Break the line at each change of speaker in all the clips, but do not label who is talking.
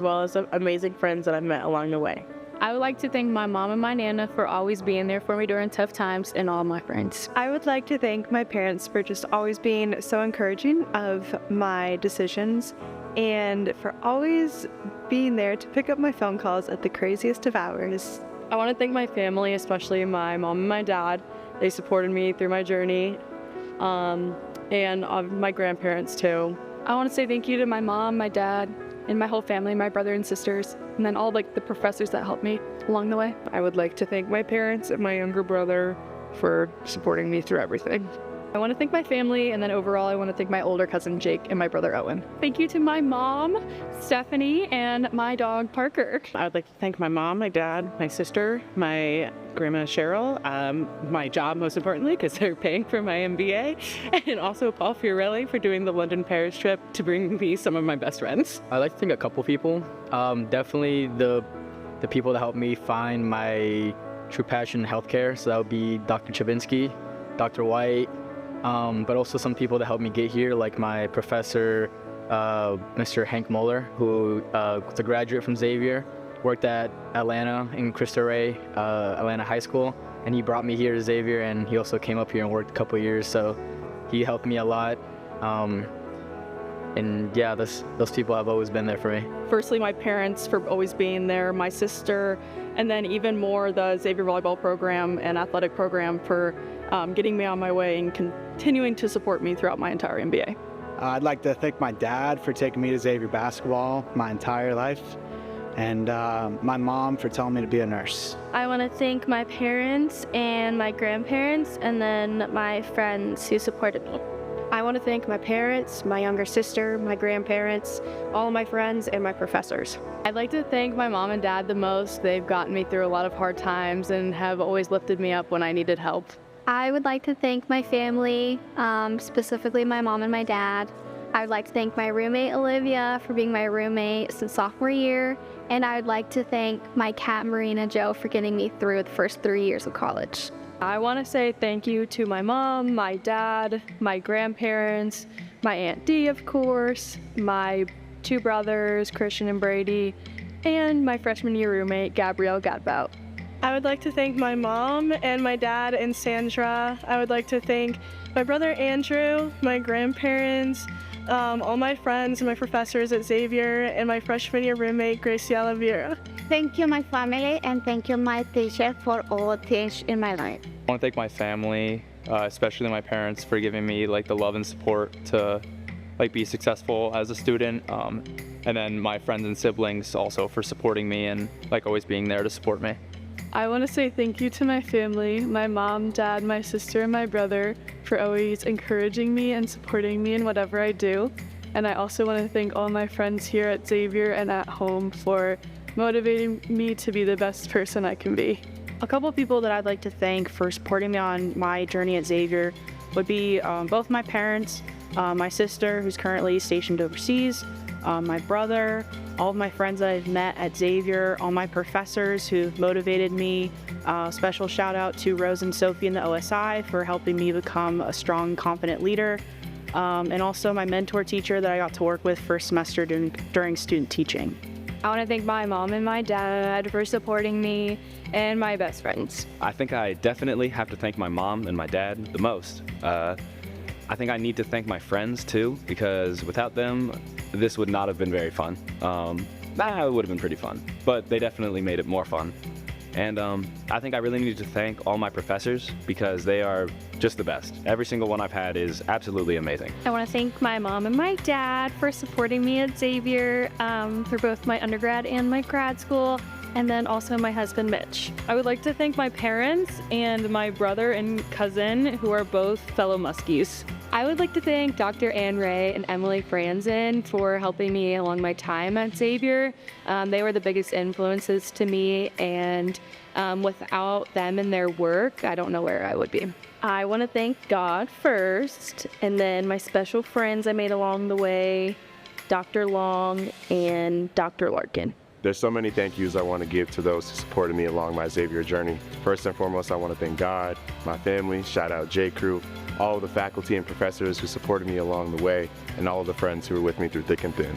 well as amazing friends that I've met along the way.
I would like to thank my mom and my Nana for always being there for me during tough times, and all my friends.
I would like to thank my parents for just always being so encouraging of my decisions and for always being there to pick up my phone calls at the craziest of hours.
I want to thank my family, especially my mom and my dad. They supported me through my journey, and my grandparents too. I want to say thank you to my mom, my dad, and my whole family, my brother and sisters, and then all the professors that helped me along the way.
I would like to thank my parents and my younger brother for supporting me through everything.
I want to thank my family, and then overall I want to thank my older cousin Jake and my brother Owen. Thank you to my mom, Stephanie, and my dog Parker.
I would like to thank my mom, my dad, my sister, my grandma Cheryl, my job most importantly because they're paying for my MBA, and also Paul Fiorelli for doing the London-Paris trip to bring me some of my best friends.
I'd like to thank a couple people. Definitely the people that helped me find my true passion in healthcare. So that would be Dr. Chabinsky, Dr. White, but also some people that helped me get here, like my professor, Mr. Hank Muller, who was a graduate from Xavier, worked at Atlanta in Cristo Rey, Atlanta High School, and he brought me here to Xavier, and he also came up here and worked a couple years, so he helped me a lot. And yeah, those people have always been there for me.
Firstly, my parents for always being there, my sister, and then even more the Xavier volleyball program and athletic program for getting me on my way and continuing to support me throughout my entire MBA.
I'd like to thank my dad for taking me to Xavier basketball my entire life, and my mom for telling me to be a nurse.
I want to thank my parents and my grandparents, and then my friends who supported me.
I want to thank my parents, my younger sister, my grandparents, all of my friends, and my professors.
I'd like to thank my mom and dad the most. They've gotten me through a lot of hard times and have always lifted me up when I needed help.
I would like to thank my family, specifically my mom and my dad. I would like to thank my roommate Olivia for being my roommate since sophomore year, and I would like to thank my cat Marina Joe for getting me through the first 3 years of college.
I want to say thank you to my mom, my dad, my grandparents, my Aunt Dee, of course, my two brothers, Christian and Brady, and my freshman year roommate, Gabrielle Gadbout.
I would like to thank my mom and my dad and Sandra. I would like to thank my brother Andrew, my grandparents, all my friends and my professors at Xavier, and my freshman year roommate, Graciela Vieira.
Thank you, my family, and thank you, my teacher, for all things in my life.
I want to thank my family, especially my parents, for giving me the love and support to be successful as a student, and then my friends and siblings also for supporting me and always being there to support me.
I want to say thank you to my family, my mom, dad, my sister, and my brother for always encouraging me and supporting me in whatever I do. And I also want to thank all my friends here at Xavier and at home for motivating me to be the best person I can be.
A couple people that I'd like to thank for supporting me on my journey at Xavier would be both my parents, my sister who's currently stationed overseas, my brother, all of my friends that I've met at Xavier, all my professors who've motivated me. Special shout out to Rose and Sophie in the OSI for helping me become a strong, confident leader. And also my mentor teacher that I got to work with first semester during student teaching.
I want to thank my mom and my dad for supporting me, and my best friends.
I think I definitely have to thank my mom and my dad the most. I think I need to thank my friends too, because without them, this would not have been very fun. It would have been pretty fun, but they definitely made it more fun. And I think I really need to thank all my professors because they are just the best. Every single one I've had is absolutely amazing.
I want to thank my mom and my dad for supporting me at Xavier for both my undergrad and my grad school, and then also my husband Mitch.
I would like to thank my parents and my brother and cousin who are both fellow Muskies. I would like to thank Dr. Ann Ray and Emily Franzen for helping me along my time at Xavier. They were the biggest influences to me, and without them and their work, I don't know where I would be.
I want to thank God first, and then my special friends I made along the way, Dr. Long and Dr. Larkin.
There's so many thank yous I want to give to those who supported me along my Xavier journey. First and foremost, I want to thank God, my family, shout out J Crew, all of the faculty and professors who supported me along the way, and all of the friends who were with me through thick and thin.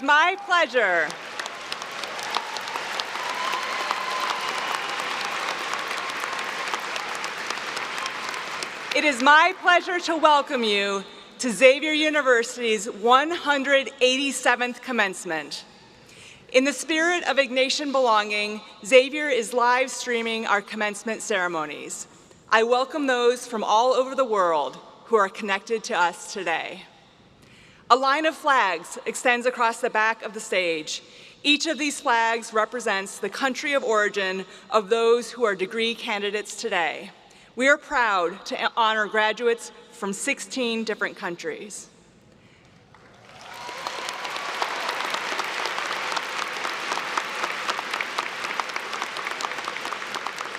is my pleasure to welcome you to Xavier University's 187th commencement. In the spirit of Ignatian belonging, Xavier is live streaming our commencement ceremonies. I welcome those from all over the world who are connected to us today. A line of flags extends across the back of the stage. Each of these flags represents the country of origin of those who are degree candidates today. We are proud to honor graduates from 16 different countries.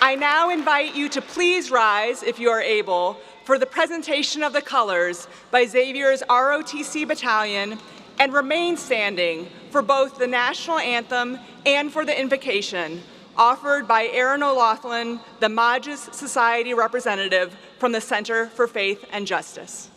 I now invite you to please rise, if you are able, for the presentation of the colors by Xavier's ROTC battalion, and remain standing for both the national anthem and for the invocation, offered by Aaron O'Loughlin, the Magus Society representative from the Center for Faith and Justice.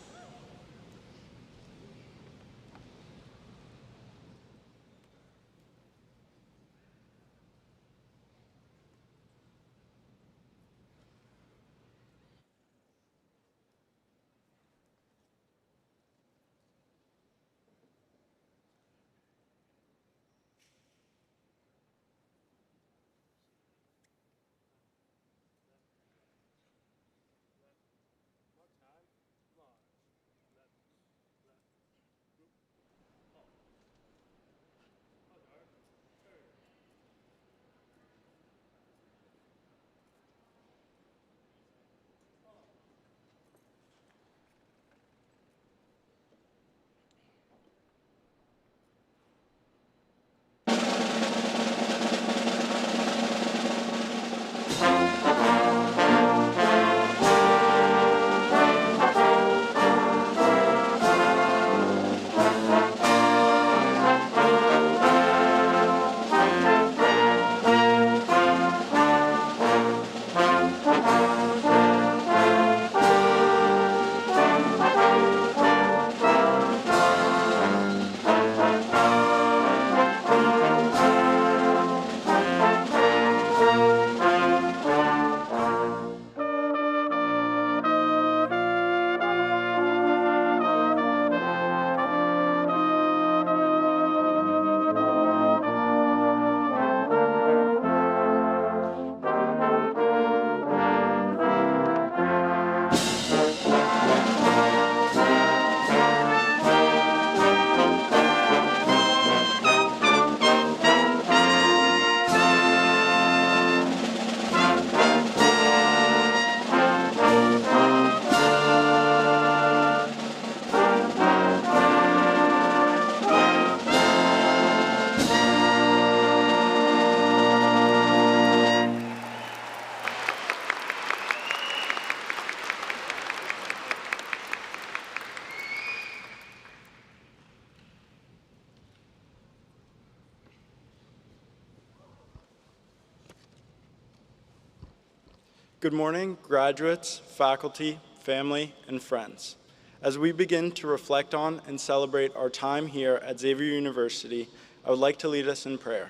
Good morning, graduates, faculty, family, and friends. As we begin to reflect on and celebrate our time here at Xavier University, I would like to lead us in prayer.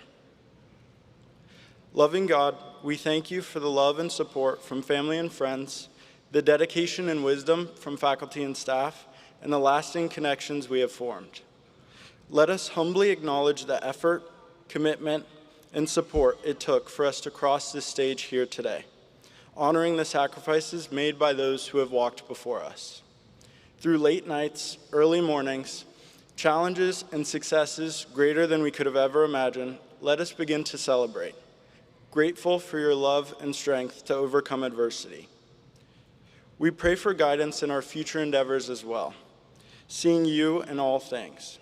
Loving God, we thank you for the love and support from family and friends, the dedication and wisdom from faculty and staff, and the lasting connections we have formed. Let us humbly acknowledge the effort, commitment, and support it took for us to cross this stage here today, honoring the sacrifices made by those who have walked before us. Through late nights, early mornings, challenges and successes greater than we could have ever imagined, let us begin to celebrate, grateful for your love and strength to overcome adversity. We pray for guidance in our future endeavors as well, seeing you in all things.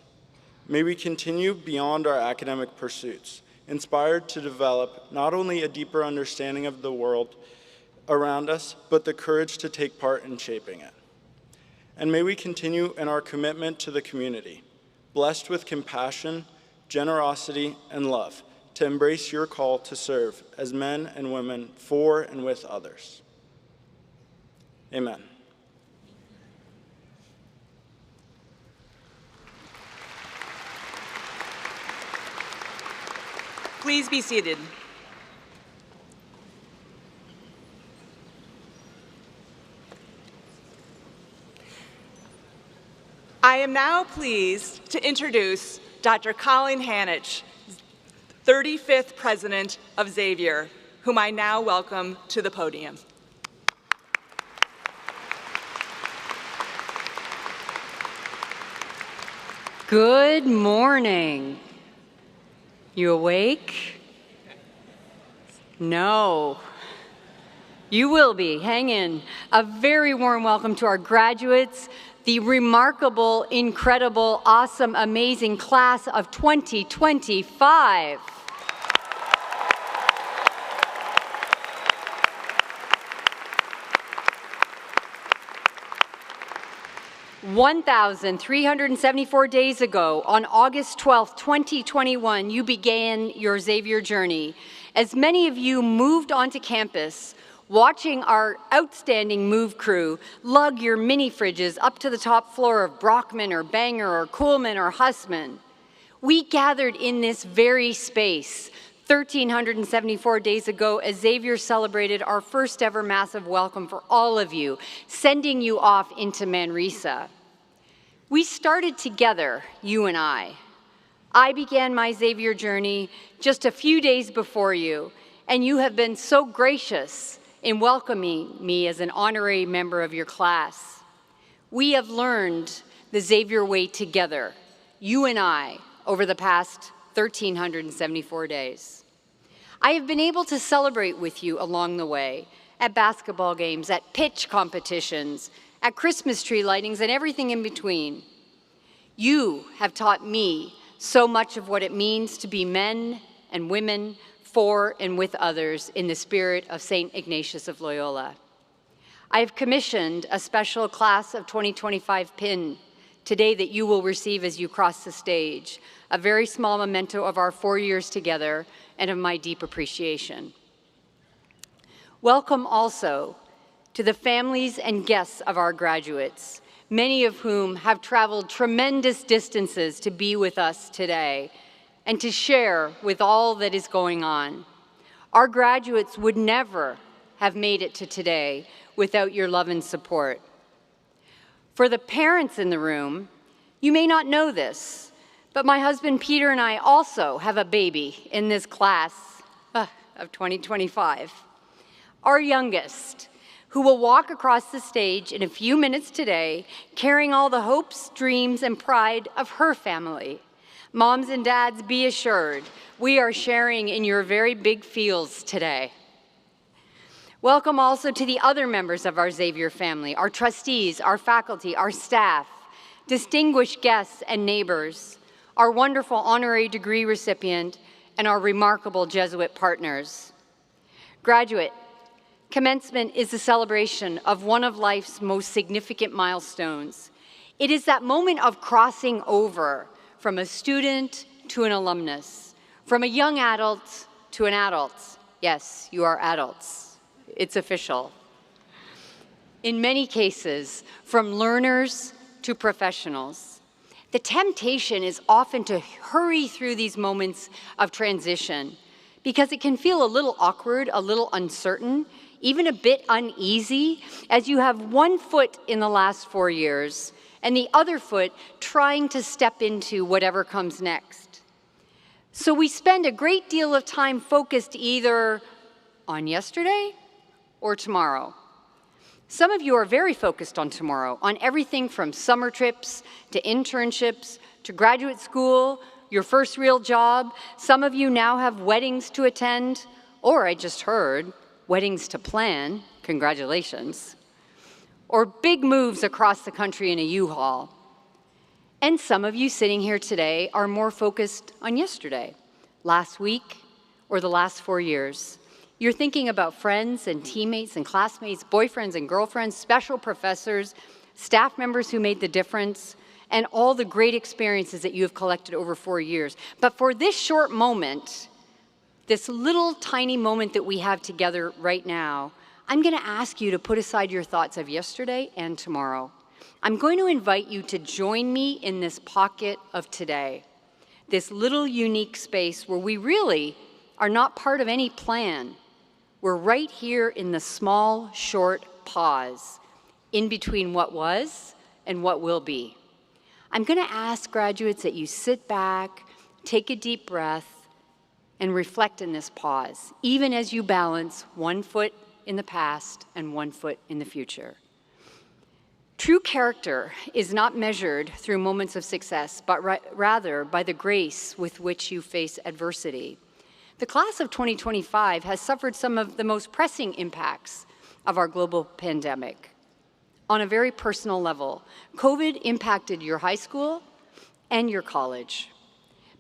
May we continue beyond our academic pursuits, inspired to develop not only a deeper understanding of the world around us, but the courage to take part in shaping it. And may we continue in our commitment to the community, blessed with compassion, generosity, and love, to embrace your call to serve as men and women for and with others. Amen.
Please be seated. I am now pleased to introduce Dr. Colleen Hanich, 35th President of Xavier, whom I now welcome to the podium.
Good morning. You awake? No. You will be. Hang in. A very warm welcome to our graduates, the remarkable, incredible, awesome, amazing class of 2025. "1,374 days ago, on August 12, 2021, you began your Xavier journey. As many of you moved onto campus, watching our outstanding move crew lug your mini fridges up to the top floor of Brockman or Banger or Kuhlman or Hussman. We gathered in this very space 1,374 days ago as Xavier celebrated our first ever massive welcome for all of you, sending you off into Manresa. We started together, you and I. I began my Xavier journey just a few days before you, and you have been so gracious in welcoming me as an honorary member of your class. We have learned the Xavier way together, you and I, over the past 1,374 days. I have been able to celebrate with you along the way, at basketball games, at pitch competitions, at Christmas tree lightings, and everything in between. You have taught me so much of what it means to be men and women for and with others in the spirit of St. Ignatius of Loyola. I have commissioned a special class of 2025 pin today that you will receive as you cross the stage, a very small memento of our 4 years together and of my deep appreciation. Welcome also to the families and guests of our graduates, many of whom have traveled tremendous distances to be with us today and to share with all that is going on. Our graduates would never have made it to today without your love and support. For the parents in the room, you may not know this, but my husband Peter and I also have a baby in this class of 2025. Our youngest, who will walk across the stage in a few minutes today, carrying all the hopes, dreams, and pride of her family. Moms and dads, be assured, we are sharing in your very big feels today. Welcome also to the other members of our Xavier family, our trustees, our faculty, our staff, distinguished guests and neighbors, our wonderful honorary degree recipient, and our remarkable Jesuit partners. Graduate, Commencement is the celebration of one of life's most significant milestones. It is that moment of crossing over from a student to an alumnus, from a young adult to an adult. Yes, you are adults. It's official. In many cases, from learners to professionals. The temptation is often to hurry through these moments of transition because it can feel a little awkward, a little uncertain, even a bit uneasy, as you have one foot in the last 4 years and the other foot trying to step into whatever comes next. So we spend a great deal of time focused either on yesterday or tomorrow. Some of you are very focused on tomorrow, on everything from summer trips to internships to graduate school, your first real job. Some of you now have weddings to attend, or I just heard, weddings to plan, congratulations, or big moves across the country in a U-Haul. And some of you sitting here today are more focused on yesterday, last week, or the last 4 years. You're thinking about friends and teammates and classmates, boyfriends and girlfriends, special professors, staff members who made the difference, and all the great experiences that you have collected over 4 years. But for this short moment, this little tiny moment that we have together right now, I'm going to ask you to put aside your thoughts of yesterday and tomorrow. I'm going to invite you to join me in this pocket of today, this little unique space where we really are not part of any plan. We're right here in the small, short pause in between what was and what will be. I'm going to ask graduates that you sit back, take a deep breath, and reflect in this pause, even as you balance one foot in the past and one foot in the future. True character is not measured through moments of success, but rather by the grace with which you face adversity. The class of 2025 has suffered some of the most pressing impacts of our global pandemic. On a very personal level, COVID impacted your high school and your college.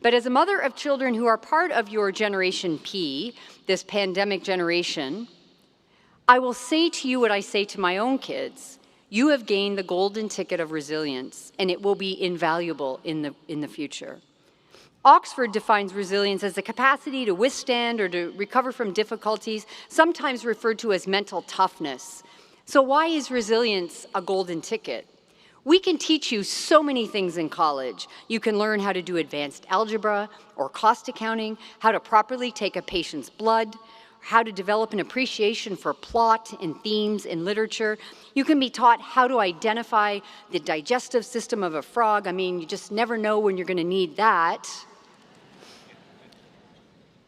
But as a mother of children who are part of your Generation P, this pandemic generation, I will say to you what I say to my own kids. You have gained the golden ticket of resilience, and it will be invaluable in the future. Oxford defines resilience as the capacity to withstand or to recover from difficulties, sometimes referred to as mental toughness. So why is resilience a golden ticket? We can teach you so many things in college. You can learn how to do advanced algebra or cost accounting, how to properly take a patient's blood, how to develop an appreciation for plot and themes in literature. You can be taught how to identify the digestive system of a frog. I mean, you just never know when you're going to need that.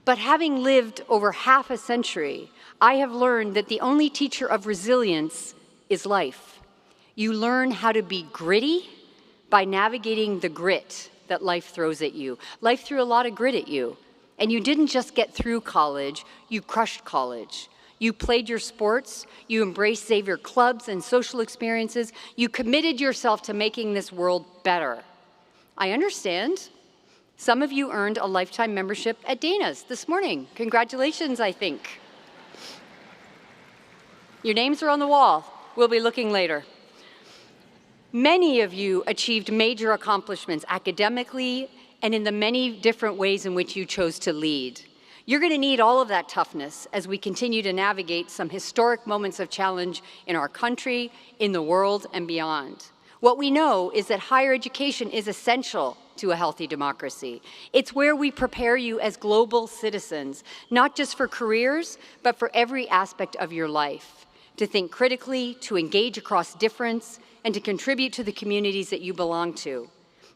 But having lived over half a century, I have learned that the only teacher of resilience is life. You learn how to be gritty by navigating the grit that life throws at you. Life threw a lot of grit at you. And you didn't just get through college, you crushed college. You played your sports, you embraced Xavier clubs and social experiences, you committed yourself to making this world better. I understand. Some of you earned a lifetime membership at Dana's this morning. Congratulations, I think. Your names are on the wall. We'll be looking later. Many of you achieved major accomplishments academically and in the many different ways in which you chose to lead. You're going to need all of that toughness as we continue to navigate some historic moments of challenge in our country, in the world, and beyond. What we know is that higher education is essential to a healthy democracy. It's where we prepare you as global citizens, not just for careers, but for every aspect of your life, to think critically, to engage across difference, and to contribute to the communities that you belong to.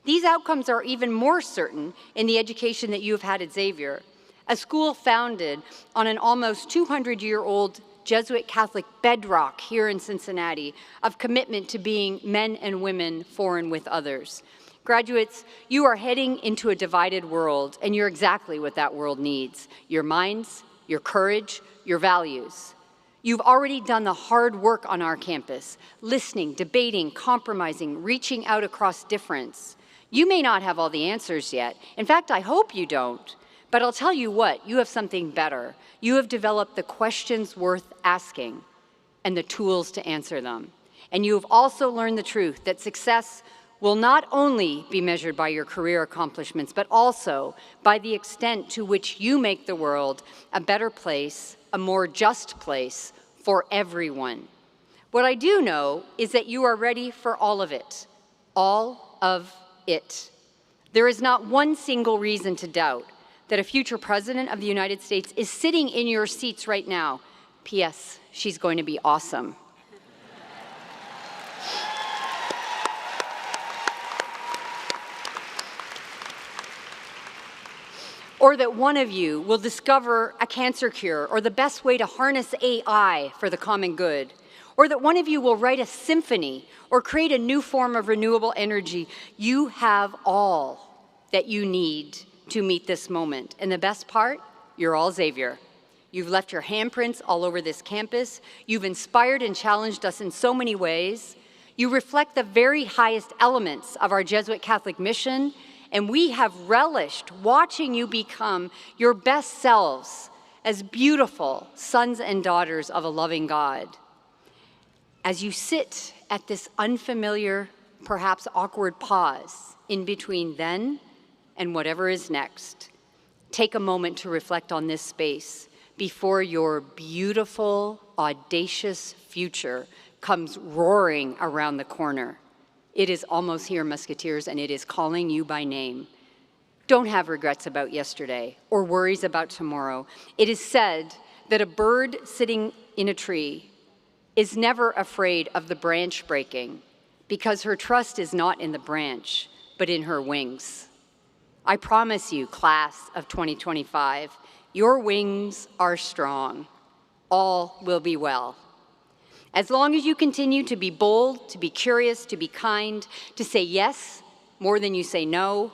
These outcomes are even more certain in the education that you have had at Xavier, a school founded on an almost 200-year-old Jesuit Catholic bedrock here in Cincinnati of commitment to being men and women for and with others. Graduates, you are heading into a divided world, and you're exactly what that world needs: your minds, your courage, your values. You've already done the hard work on our campus, listening, debating, compromising, reaching out across difference. You may not have all the answers yet. In fact, I hope you don't. But I'll tell you what, you have something better. You have developed the questions worth asking and the tools to answer them. And you have also learned the truth that success will not only be measured by your career accomplishments, but also by the extent to which you make the world a better place, a more just place for everyone. What I do know is that you are ready for all of it, all of it. There is not one single reason to doubt that a future president of the United States is sitting in your seats right now. P.S. She's going to be awesome. Or that one of you will discover a cancer cure or the best way to harness AI for the common good. Or that one of you will write a symphony or create a new form of renewable energy. You have all that you need to meet this moment. And the best part, you're all Xavier. You've left your handprints all over this campus. You've inspired and challenged us in so many ways. You reflect the very highest elements of our Jesuit Catholic mission, and we have relished watching you become your best selves as beautiful sons and daughters of a loving God. As you sit at this unfamiliar, perhaps awkward pause in between then and whatever is next, take a moment to reflect on this space before your beautiful, audacious future comes roaring around the corner. It is almost here, Musketeers, and it is calling you by name. Don't have regrets about yesterday or worries about tomorrow. It is said that a bird sitting in a tree is never afraid of the branch breaking because her trust is not in the branch, but in her wings. I promise you, class of 2025, your wings are strong. All will be well. As long as you continue to be bold, to be curious, to be kind, to say yes more than you say no,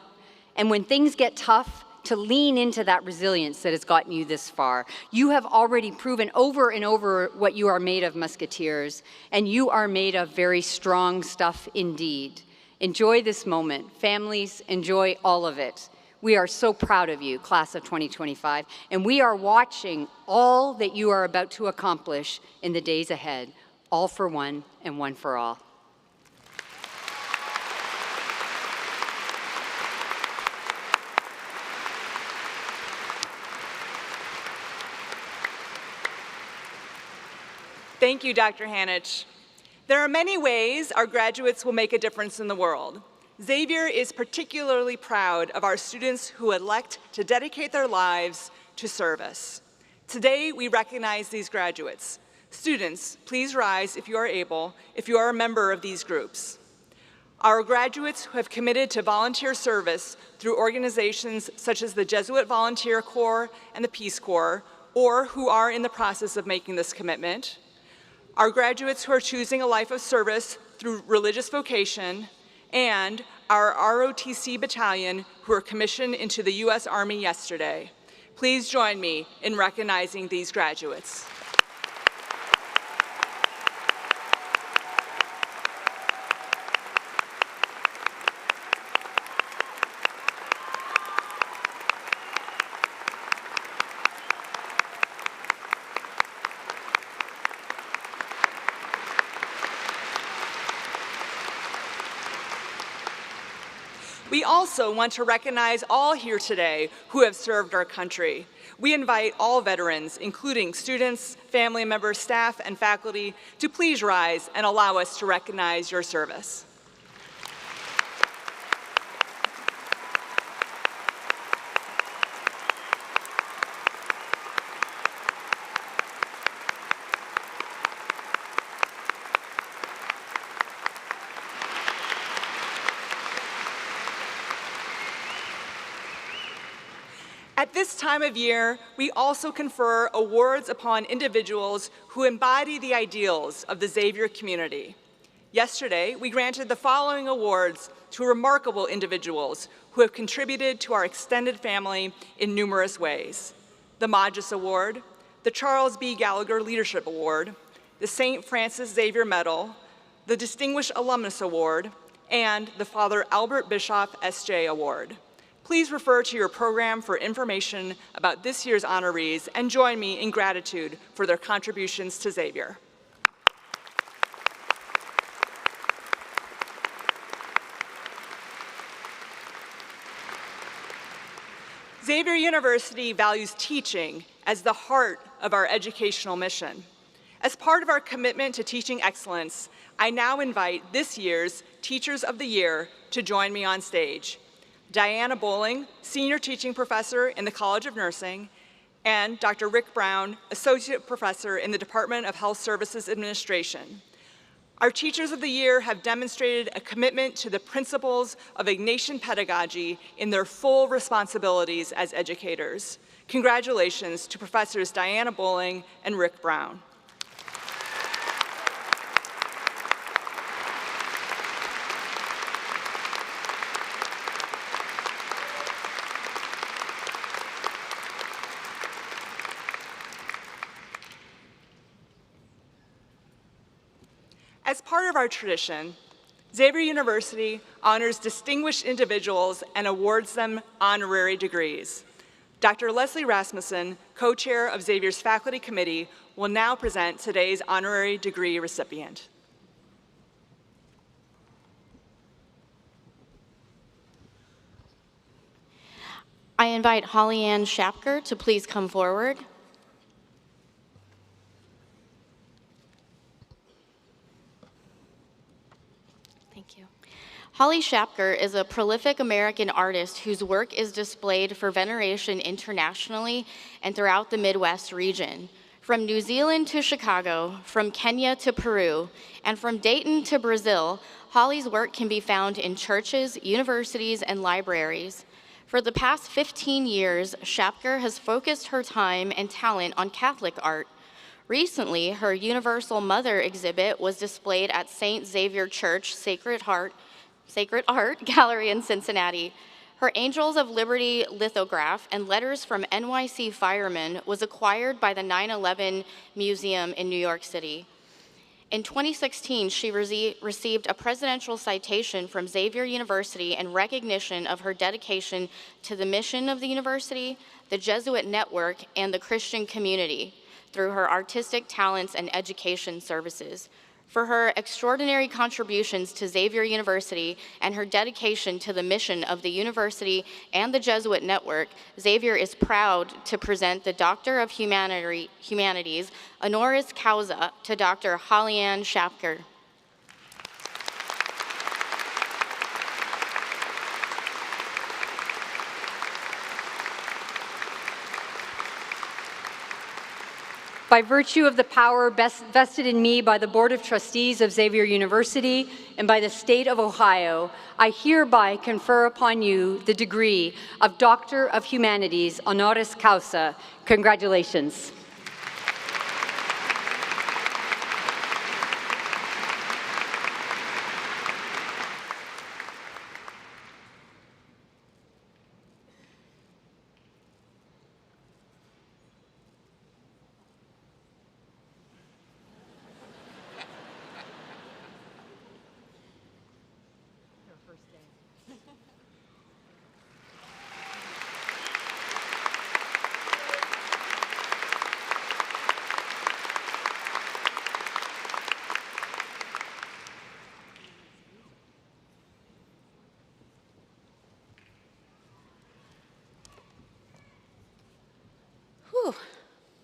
and when things get tough, to lean into that resilience that has gotten you this far. You have already proven over and over what you are made of, Musketeers, and you are made of very strong stuff indeed. Enjoy this moment. Families, enjoy all of it. We are so proud of you, class of 2025, and we are watching all that you are about to accomplish in the days ahead, all for one and one for all.
Thank you, Dr. Hanich. There are many ways our graduates will make a difference in the world. Xavier is particularly proud of our students who elect to dedicate their lives to service. Today, we recognize these graduates. Students, please rise if you are able, if you are a member of these groups. Our graduates who have committed to volunteer service through organizations such as the Jesuit Volunteer Corps and the Peace Corps, or who are in the process of making this commitment. Our graduates who are choosing a life of service through religious vocation, and our ROTC battalion who were commissioned into the U.S. Army yesterday. Please join me in recognizing these graduates. We also want to recognize all here today who have served our country. We invite all veterans, including students, family members, staff, and faculty, to please rise and allow us to recognize your service. At this time of year, we also confer awards upon individuals who embody the ideals of the Xavier community. Yesterday, we granted the following awards to remarkable individuals who have contributed to our extended family in numerous ways. The Modges Award, the Charles B. Gallagher Leadership Award, the St. Francis Xavier Medal, the Distinguished Alumnus Award, and the Father Albert Bischoff S.J. Award. Please refer to your program for information about this year's honorees and join me in gratitude for their contributions to Xavier. Xavier University values teaching as the heart of our educational mission. As part of our commitment to teaching excellence, I now invite this year's Teachers of the Year to join me on stage. Diana Bowling, Senior Teaching Professor in the College of Nursing, and Dr. Rick Brown, Associate Professor in the Department of Health Services Administration. Our Teachers of the Year have demonstrated a commitment to the principles of Ignatian pedagogy in their full responsibilities as educators. Congratulations to Professors Diana Bowling and Rick Brown. As part of our tradition, Xavier University honors distinguished individuals and awards them honorary degrees. Dr. Leslie Rasmussen, co-chair of Xavier's faculty committee, will now present today's honorary degree recipient.
I invite Holly Ann Schapker to please come forward. Holly Shapker is a prolific American artist whose work is displayed for veneration internationally and throughout the Midwest region. From New Zealand to Chicago, from Kenya to Peru, and from Dayton to Brazil, Holly's work can be found in churches, universities, and libraries. For the past 15 years, Shapker has focused her time and talent on Catholic art. Recently, her Universal Mother exhibit was displayed at St. Xavier Church Sacred Art Gallery in Cincinnati. Her Angels of Liberty lithograph and letters from NYC firemen was acquired by the 9/11 Museum in New York City. In 2016, she received a presidential citation from Xavier University in recognition of her dedication to the mission of the university, the Jesuit network, and the Christian community through her artistic talents and education services. For her extraordinary contributions to Xavier University and her dedication to the mission of the university and the Jesuit network, Xavier is proud to present the Doctor of Humanities, honoris causa, to Dr. Holly-Ann Shapker.
By virtue of the power vested in me by the Board of Trustees of Xavier University and by the state of Ohio, I hereby confer upon you the degree of Doctor of Humanities, honoris causa. Congratulations.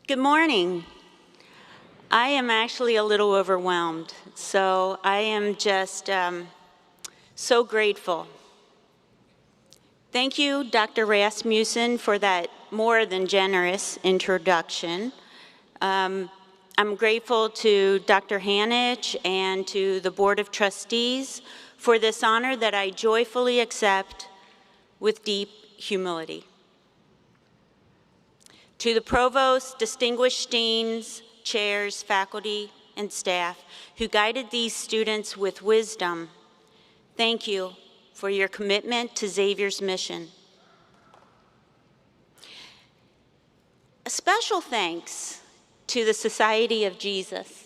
Good morning. I am actually a little overwhelmed, so I am just so grateful. Thank you, Dr. Rasmussen, for that more than generous introduction. I'm grateful to Dr. Hanich and to the Board of Trustees for this honor that I joyfully accept with deep humility. To the provost, distinguished deans, chairs, faculty, and staff who guided these students with wisdom, thank you for your commitment to Xavier's mission. A special thanks to the Society of Jesus.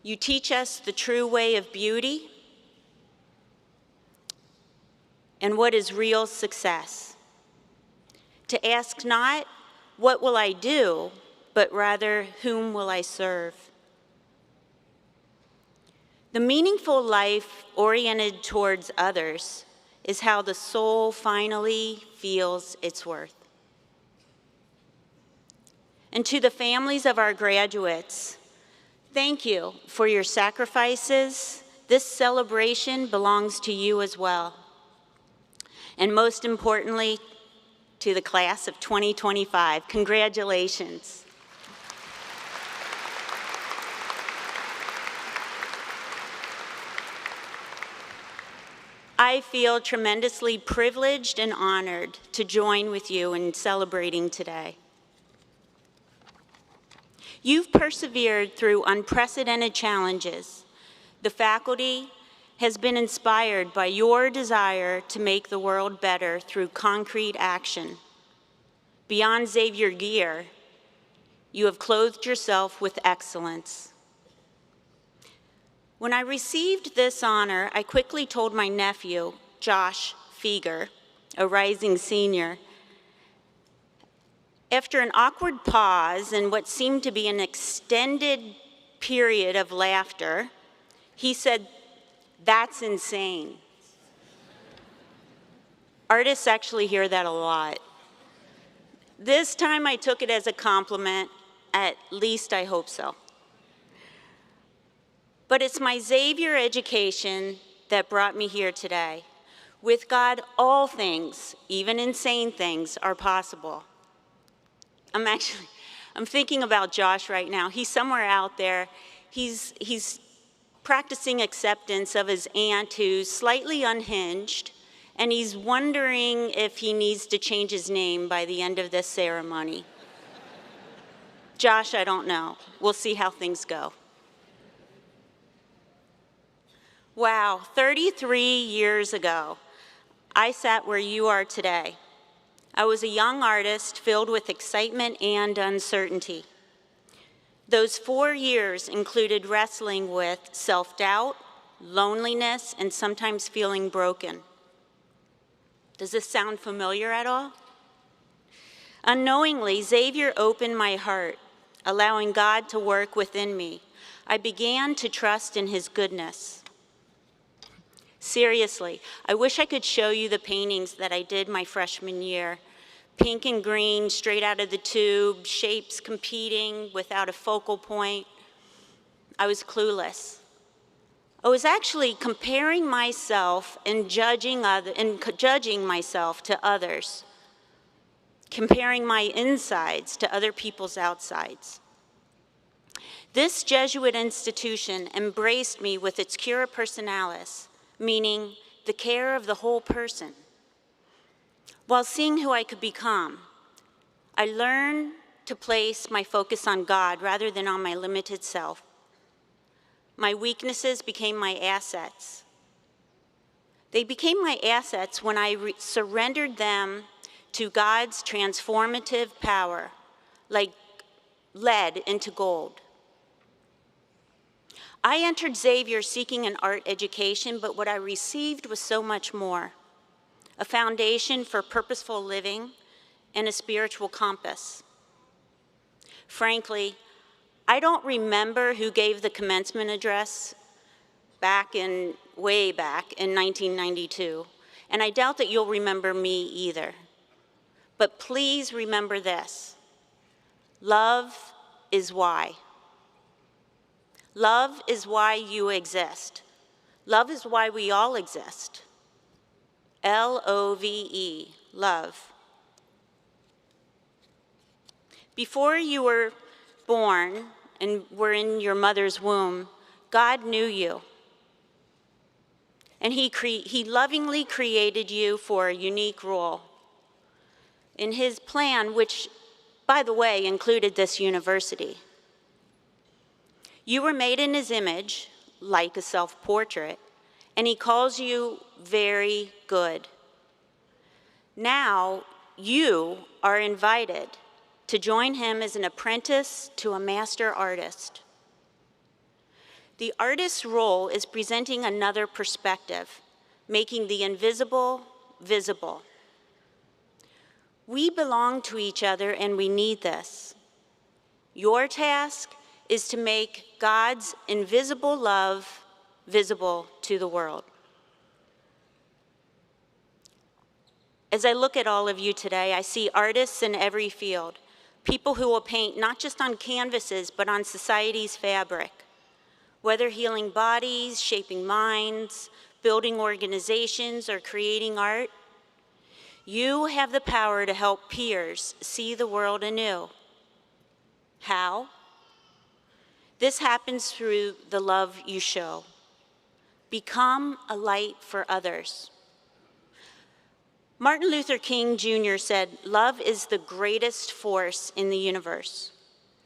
You teach us the true way of beauty and what is real success. To ask not, what will I do, but rather, whom will I serve? The meaningful life oriented towards others is how the soul finally feels its worth. And to the families of our graduates, thank you for your sacrifices. This celebration belongs to you as well. And most importantly, to the class of 2025, congratulations. I feel tremendously privileged and honored to join with you in celebrating today. You've persevered through unprecedented challenges. The faculty has been inspired by your desire to make the world better through concrete action. Beyond Xavier gear, you have clothed yourself with excellence. When I received this honor, I quickly told my nephew, Josh Feger, a rising senior. After an awkward pause and what seemed to be an extended period of laughter, he said, "That's insane." Artists actually hear that a lot. This time I took it as a compliment, at least I hope so. But it's my Xavier education that brought me here today. With God, all things, even insane things, are possible. I'm thinking about Josh right now. He's somewhere out there. He's practicing acceptance of his aunt who's slightly unhinged, and he's wondering if he needs to change his name by the end of this ceremony. Josh, I don't know. We'll see how things go. Wow, 33 years ago, I sat where you are today. I was a young artist filled with excitement and uncertainty. Those 4 years included wrestling with self-doubt, loneliness, and sometimes feeling broken. Does this sound familiar at all? Unknowingly, Xavier opened my heart, allowing God to work within me. I began to trust in his goodness. Seriously, I wish I could show you the paintings that I did my freshman year. Pink and green, straight out of the tube, shapes competing without a focal point. I was clueless. I was actually comparing myself and judging myself to others, comparing my insides to other people's outsides. This Jesuit institution embraced me with its cura personalis, meaning the care of the whole person. While seeing who I could become, I learned to place my focus on God rather than on my limited self. My weaknesses became my assets. They became my assets when I surrendered them to God's transformative power, like lead into gold. I entered Xavier seeking an art education, but what I received was so much more: a foundation for purposeful living and a spiritual compass. Frankly, I don't remember who gave the commencement address way back in 1992, and I doubt that you'll remember me either. But please remember this: love is why. Love is why you exist. Love is why we all exist. L-O-V-E, love. Before you were born and were in your mother's womb, God knew you. And he lovingly created you for a unique role in his plan, which, by the way, included this university. You were made in his image, like a self-portrait, and he calls you very good. Now, you are invited to join him as an apprentice to a master artist. The artist's role is presenting another perspective, making the invisible visible. We belong to each other, and we need this. Your task is to make God's invisible love visible to the world. As I look at all of you today, I see artists in every field, people who will paint not just on canvases, but on society's fabric. Whether healing bodies, shaping minds, building organizations, or creating art, you have the power to help peers see the world anew. How? This happens through the love you show. Become a light for others. Martin Luther King Jr. said, "Love is the greatest force in the universe."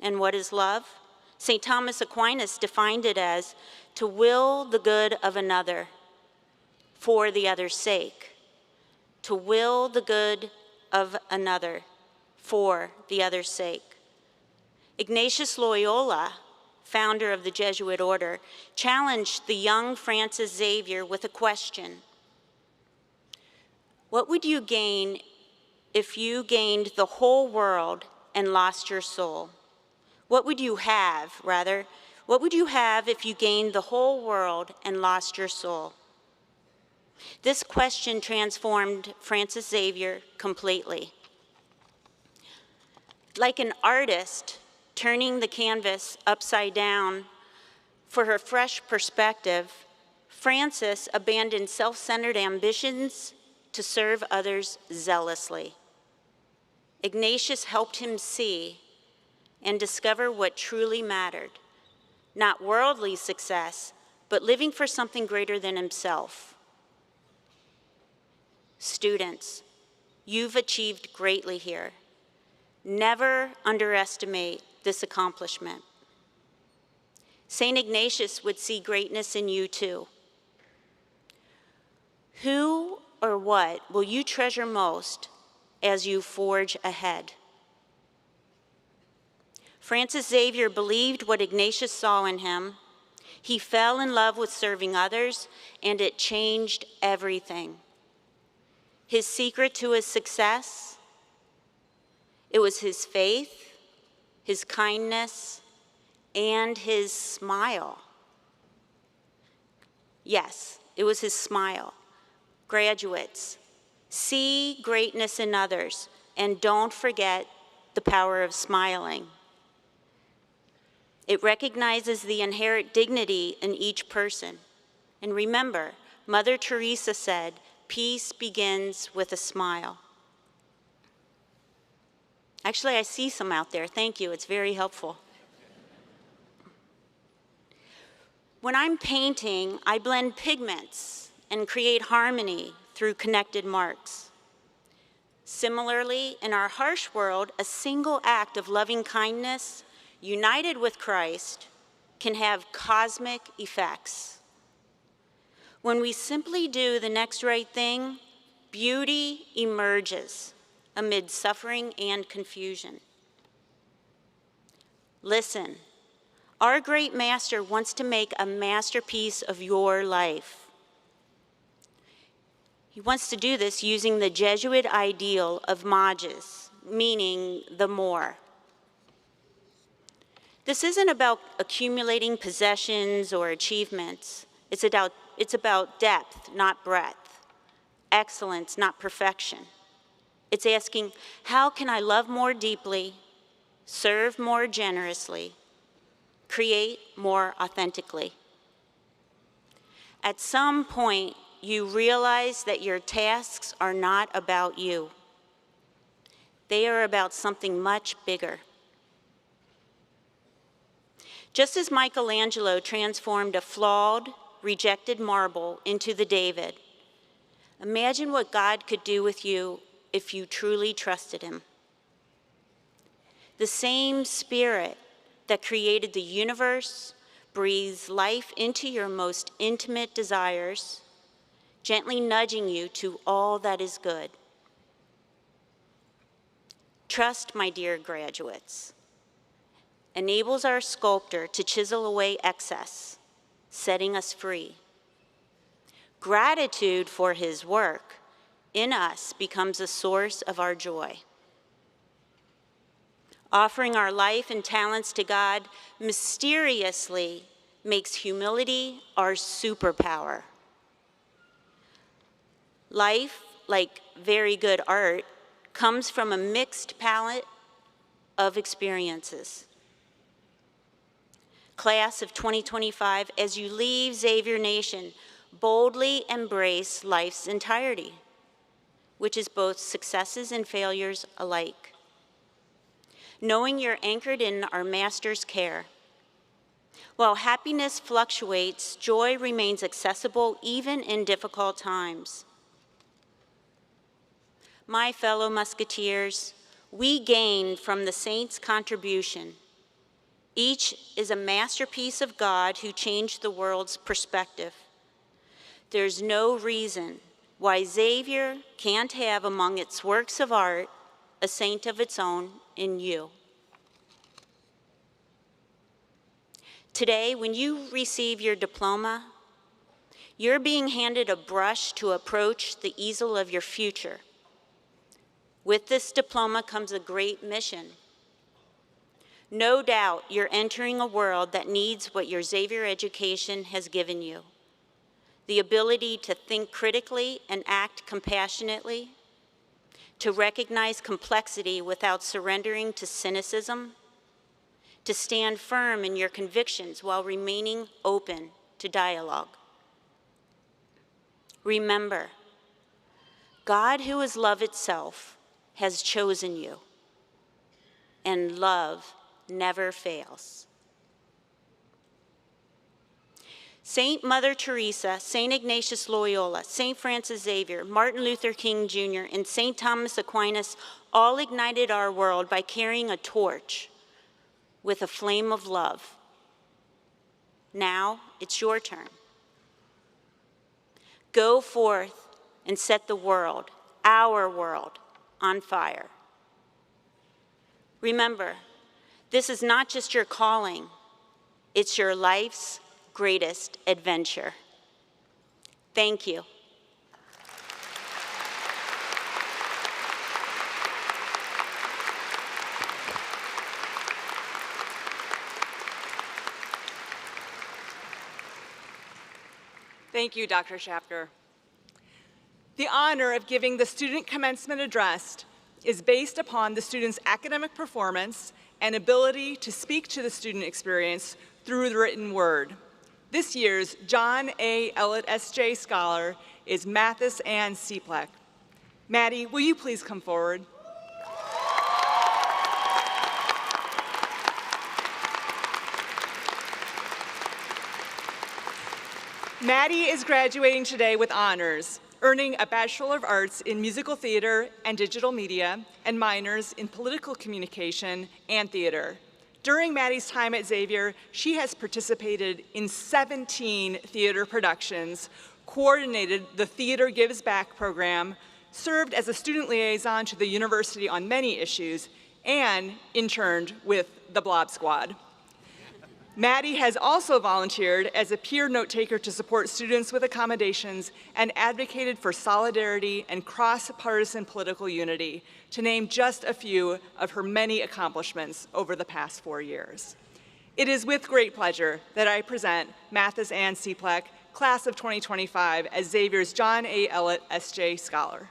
And what is love? St. Thomas Aquinas defined it as to will the good of another for the other's sake. To will the good of another for the other's sake. Ignatius Loyola, founder of the Jesuit order, challenged the young Francis Xavier with a question. What would you gain if you gained the whole world and lost your soul? What would you have, rather? What would you have if you gained the whole world and lost your soul? This question transformed Francis Xavier completely. Like an artist turning the canvas upside down for her fresh perspective, Francis abandoned self-centered ambitions to serve others zealously. Ignatius helped him see and discover what truly mattered, not worldly success, but living for something greater than himself. Students, you've achieved greatly here. Never underestimate this accomplishment. St. Ignatius would see greatness in you too. Who or what will you treasure most as you forge ahead? Francis Xavier believed what Ignatius saw in him. He fell in love with serving others, and it changed everything. His secret to his success, it was his faith, his kindness, and his smile. Yes, it was his smile. Graduates, see greatness in others, and don't forget the power of smiling. It recognizes the inherent dignity in each person. And remember, Mother Teresa said, peace begins with a smile. Actually, I see some out there. Thank you. It's very helpful. When I'm painting, I blend pigments and create harmony through connected marks. Similarly, in our harsh world, a single act of loving kindness, united with Christ, can have cosmic effects. When we simply do the next right thing, beauty emerges amid suffering and confusion. Listen, our great master wants to make a masterpiece of your life. He wants to do this using the Jesuit ideal of magis, meaning the more. This isn't about accumulating possessions or achievements. It's about depth, not breadth. Excellence, not perfection. It's asking, how can I love more deeply, serve more generously, create more authentically? At some point, you realize that your tasks are not about you. They are about something much bigger. Just as Michelangelo transformed a flawed, rejected marble into the David, imagine what God could do with you if you truly trusted him. The same Spirit that created the universe breathes life into your most intimate desires, gently nudging you to all that is good. Trust, my dear graduates, enables our sculptor to chisel away excess, setting us free. Gratitude for his work in us becomes a source of our joy. Offering our life and talents to God mysteriously makes humility our superpower. Life, like very good art, comes from a mixed palette of experiences. Class of 2025, as you leave Xavier Nation, boldly embrace life's entirety, which is both successes and failures alike. Knowing you're anchored in our Master's care. While happiness fluctuates, joy remains accessible even in difficult times. My fellow musketeers, we gain from the saints' contribution. Each is a masterpiece of God who changed the world's perspective. There's no reason why Xavier can't have among its works of art a saint of its own in you. Today, when you receive your diploma, you're being handed a brush to approach the easel of your future. With this diploma comes a great mission. No doubt you're entering a world that needs what your Xavier education has given you. The ability to think critically and act compassionately, to recognize complexity without surrendering to cynicism, to stand firm in your convictions while remaining open to dialogue. remember, God, who is love itself, has chosen you, and love never fails. Saint Mother Teresa, Saint Ignatius Loyola, Saint Francis Xavier, Martin Luther King Jr., and Saint Thomas Aquinas all ignited our world by carrying a torch with a flame of love. Now it's your turn. Go forth and set the world, our world, on fire. Remember, this is not just your calling, it's your life's greatest adventure. Thank you.
Thank you, Dr. Shafter. The honor of giving the student commencement address is based upon the student's academic performance and ability to speak to the student experience through the written word. This year's John A. Ellett S.J. Scholar is Mathis Ann Seeplek. Maddie, will you please come forward? Maddie is graduating today with honors, earning a Bachelor of Arts in Musical Theater and Digital Media and minors in Political Communication and Theater. During Maddie's time at Xavier, she has participated in 17 theater productions, coordinated the Theater Gives Back program, served as a student liaison to the university on many issues, and interned with the Blob Squad. Maddie has also volunteered as a peer note-taker to support students with accommodations and advocated for solidarity and cross-partisan political unity, to name just a few of her many accomplishments over the past 4 years. It is with great pleasure that I present Mathis Ann Seeplek, class of 2025, as Xavier's John A. Ellett S.J. Scholar.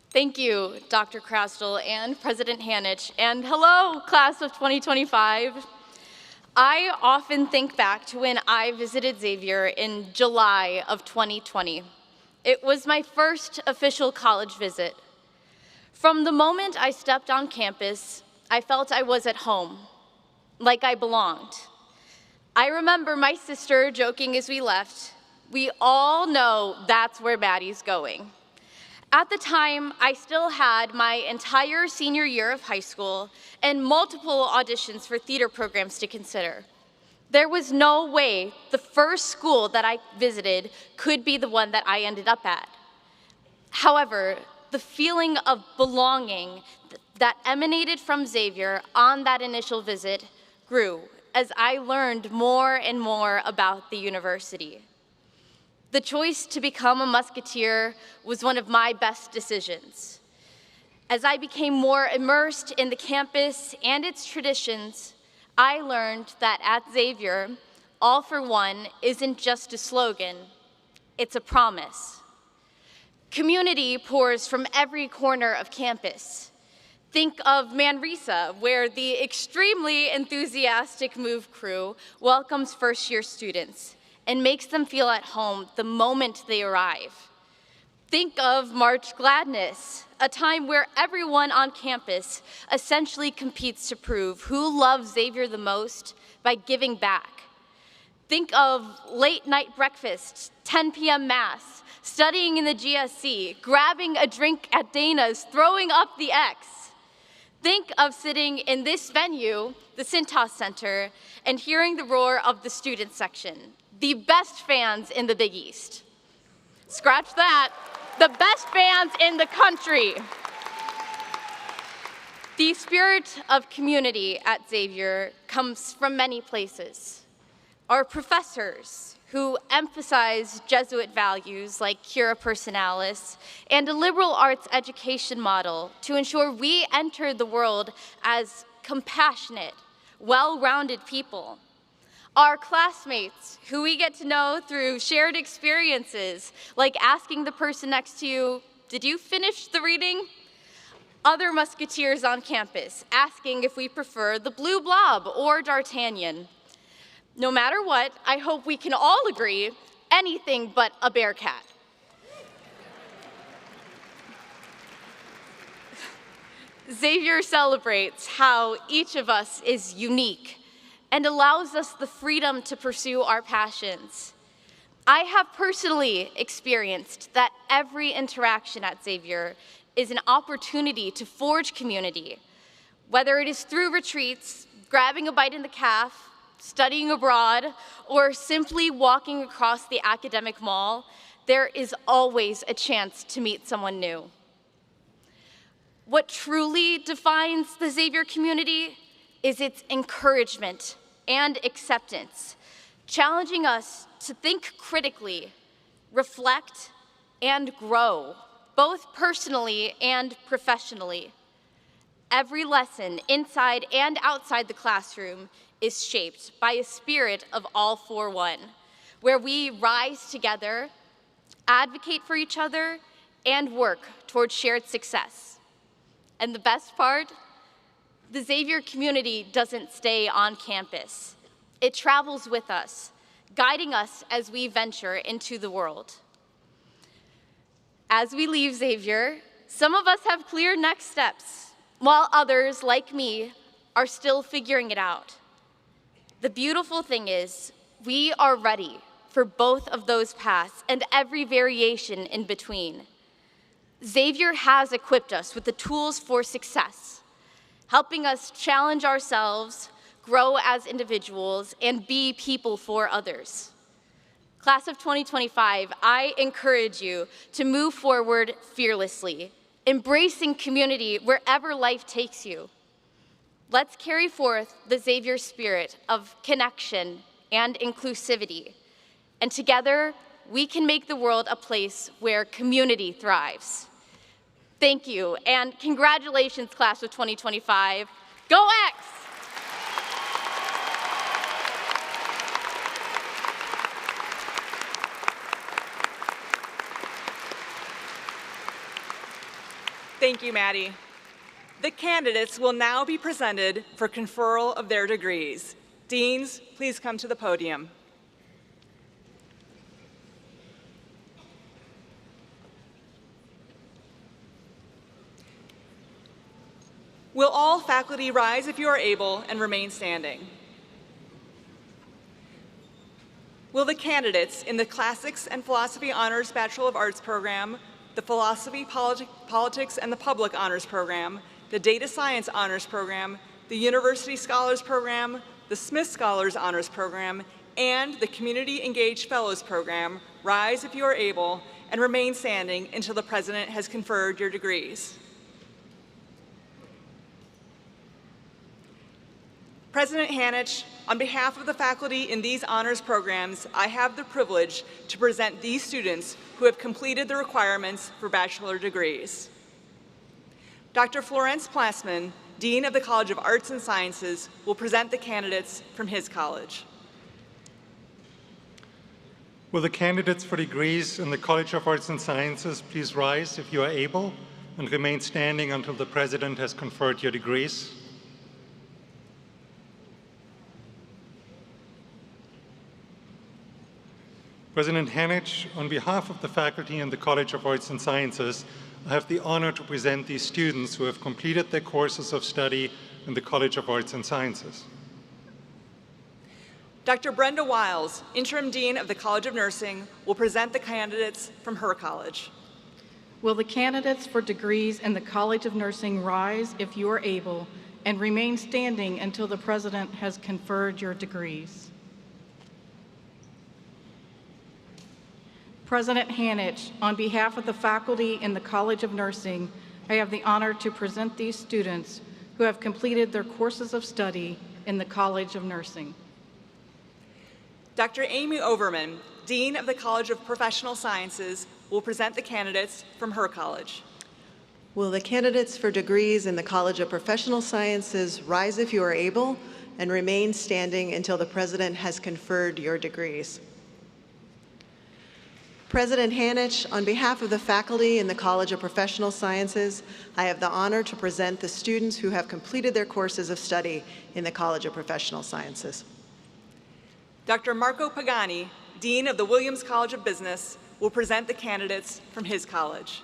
Thank you, Dr. Krastel and President Hanich, and hello, class of 2025. I often think back to when I visited Xavier in July of 2020. It was my first official college visit. From the moment I stepped on campus, I felt I was at home, like I belonged. I remember my sister joking as we left, "We all know that's where Maddie's going." At the time, I still had my entire senior year of high school and multiple auditions for theater programs to consider. There was no way the first school that I visited could be the one that I ended up at. However, the feeling of belonging that emanated from Xavier on that initial visit grew as I learned more and more about the university. The choice to become a musketeer was one of my best decisions. As I became more immersed in the campus and its traditions, I learned that at Xavier, all for one isn't just a slogan, it's a promise. Community pours from every corner of campus. Think of Manresa, where the extremely enthusiastic Move crew welcomes first-year students and makes them feel at home the moment they arrive. Think of March Gladness, a time where everyone on campus essentially competes to prove who loves Xavier the most by giving back. Think of late night breakfast, 10 p.m. mass, studying in the GSC, grabbing a drink at Dana's, throwing up the X. Think of sitting in this venue, the Cintas Center, and hearing the roar of the student section, the best fans in the Big East. Scratch that, the best fans in the country. The spirit of community at Xavier comes from many places. Our professors, who emphasize Jesuit values like cura personalis and a liberal arts education model to ensure we enter the world as compassionate, well-rounded people. Our classmates, who we get to know through shared experiences, like asking the person next to you, "Did you finish the reading?" Other musketeers on campus, asking if we prefer the blue blob or D'Artagnan. No matter what, I hope we can all agree, anything but a bear cat. Xavier celebrates how each of us is unique and allows us the freedom to pursue our passions. I have personally experienced that every interaction at Xavier is an opportunity to forge community, whether it is through retreats, grabbing a bite in the calf, studying abroad, or simply walking across the academic mall. There is always a chance to meet someone new. What truly defines the Xavier community is its encouragement and acceptance, challenging us to think critically, reflect, and grow, both personally and professionally. Every lesson, inside and outside the classroom, is shaped by a spirit of all for one, where we rise together, advocate for each other, and work towards shared success. And the best part, the Xavier community doesn't stay on campus. It travels with us, guiding us as we venture into the world. As we leave Xavier, some of us have clear next steps, while others, like me, are still figuring it out. The beautiful thing is, we are ready for both of those paths and every variation in between. Xavier has equipped us with the tools for success, helping us challenge ourselves, grow as individuals, and be people for others. Class of 2025, I encourage you to move forward fearlessly, embracing community wherever life takes you. Let's carry forth the Xavier spirit of connection and inclusivity, and together, we can make the world a place where community thrives. Thank you, and congratulations, Class of 2025. Go X!
Thank you, Maddie. The candidates will now be presented for conferral of their degrees. Deans, please come to the podium. Will all faculty rise if you are able and remain standing? Will the candidates in the Classics and Philosophy Honors Bachelor of Arts program, the Philosophy, Politics, and the Public Honors program, the Data Science Honors program, the University Scholars program, the Smith Scholars Honors program, and the Community Engaged Fellows program rise if you are able and remain standing until the President has conferred your degrees? President Hanich, on behalf of the faculty in these honors programs, I have the privilege to present these students who have completed the requirements for bachelor degrees. Dr. Florence Plasman, Dean of the College of Arts and Sciences, will present the candidates from his college.
Will the candidates for degrees in the College of Arts and Sciences please rise if you are able and remain standing until the President has conferred your degrees? President Hanich, on behalf of the faculty in the College of Arts and Sciences, I have the honor to present these students who have completed their courses of study in the College of Arts and Sciences.
Dr. Brenda Wiles, Interim Dean of the College of Nursing, will present the candidates from her college.
Will the candidates for degrees in the College of Nursing rise if you are able and remain standing until the President has conferred your degrees? President Hanich, on behalf of the faculty in the College of Nursing, I have the honor to present these students who have completed their courses of study in the College of Nursing.
Dr. Amy Overman, Dean of the College of Professional Sciences, will present the candidates from her college.
Will the candidates for degrees in the College of Professional Sciences rise if you are able and remain standing until the President has conferred your degrees. President Hanich, on behalf of the faculty in the College of Professional Sciences, I have the honor to present the students who have completed their courses of study in the College of Professional Sciences.
Dr. Marco Pagani, Dean of the Williams College of Business, will present the candidates from his college.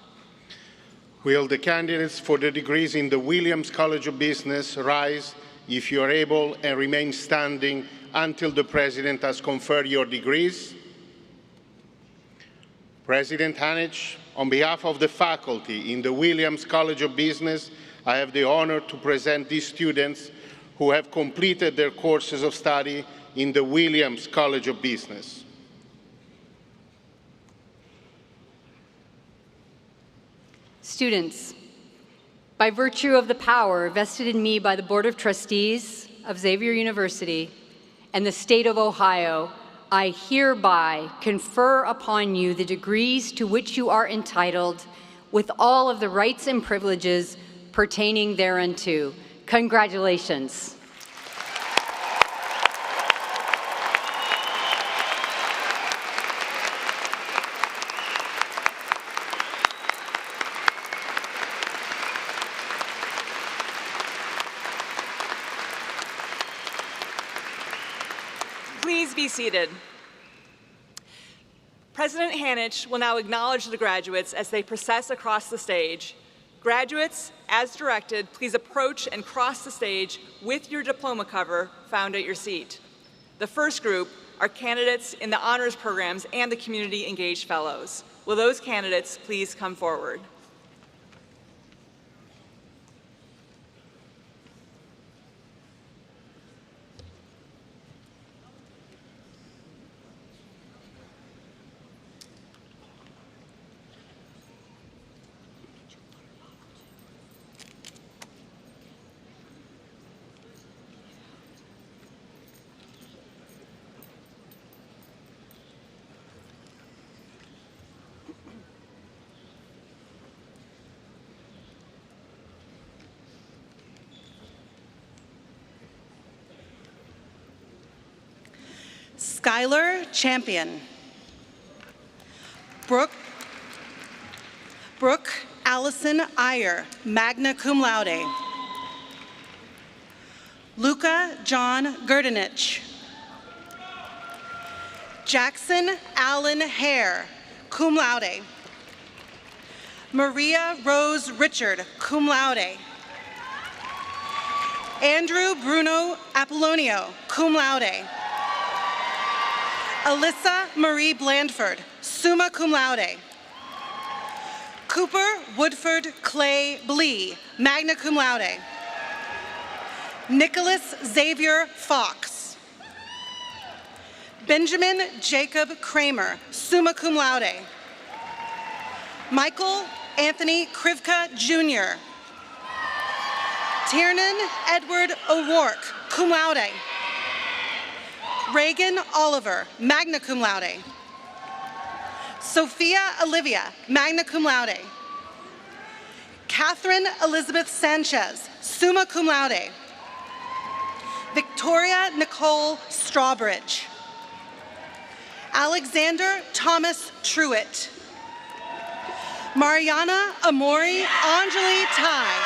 Will the candidates for the degrees in the Williams College of Business rise, if you are able, and remain standing until the President has conferred your degrees? President Hanich, on behalf of the faculty in the Williams College of Business, I have the honor to present these students who have completed their courses of study in the Williams College of Business.
Students, by virtue of the power vested in me by the Board of Trustees of Xavier University and the state of Ohio, I hereby confer upon you the degrees to which you are entitled with all of the rights and privileges pertaining thereunto. Congratulations.
Please be seated. President Hanich will now acknowledge the graduates as they process across the stage. Graduates, as directed, please approach and cross the stage with your diploma cover found at your seat. The first group are candidates in the honors programs and the community engaged fellows. Will those candidates please come forward?
Skylar Champion. Brooke Allison Iyer, magna cum laude. Luca John Gurdenich. Jackson Allen Hare, cum laude. Maria Rose Richard, cum laude. Andrew Bruno Apollonio, cum laude. Alyssa Marie Blandford, summa cum laude. Cooper Woodford Clay Blee, magna cum laude. Nicholas Xavier Fox. Benjamin Jacob Kramer, summa cum laude. Michael Anthony Krivka Jr. Tiernan Edward O'Rourke, cum laude. Reagan Oliver, magna cum laude. Sophia Olivia, magna cum laude. Catherine Elizabeth Sanchez, summa cum laude. Victoria Nicole Strawbridge. Alexander Thomas Truitt. Mariana Amori Anjali Tai.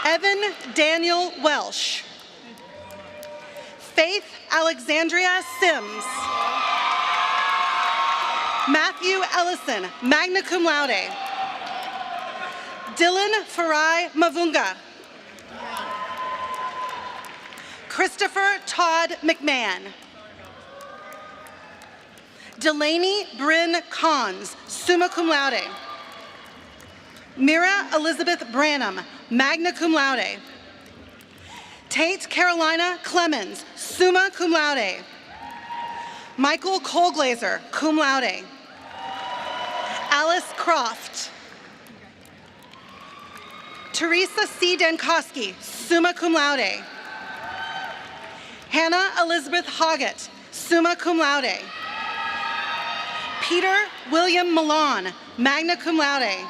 Evan Daniel Welsh. Faith Alexandria Sims. Matthew Ellison, magna cum laude. Dylan Farai Mavunga. Christopher Todd McMahon. Delaney Bryn Cons, summa cum laude. Mira Elizabeth Branham, magna cum laude. Tate Carolina Clemens, summa cum laude. Michael Colglazer, cum laude. Alice Croft. Teresa C. Dankowski, summa cum laude. Hannah Elizabeth Hoggett, summa cum laude. Peter William Milan, magna cum laude.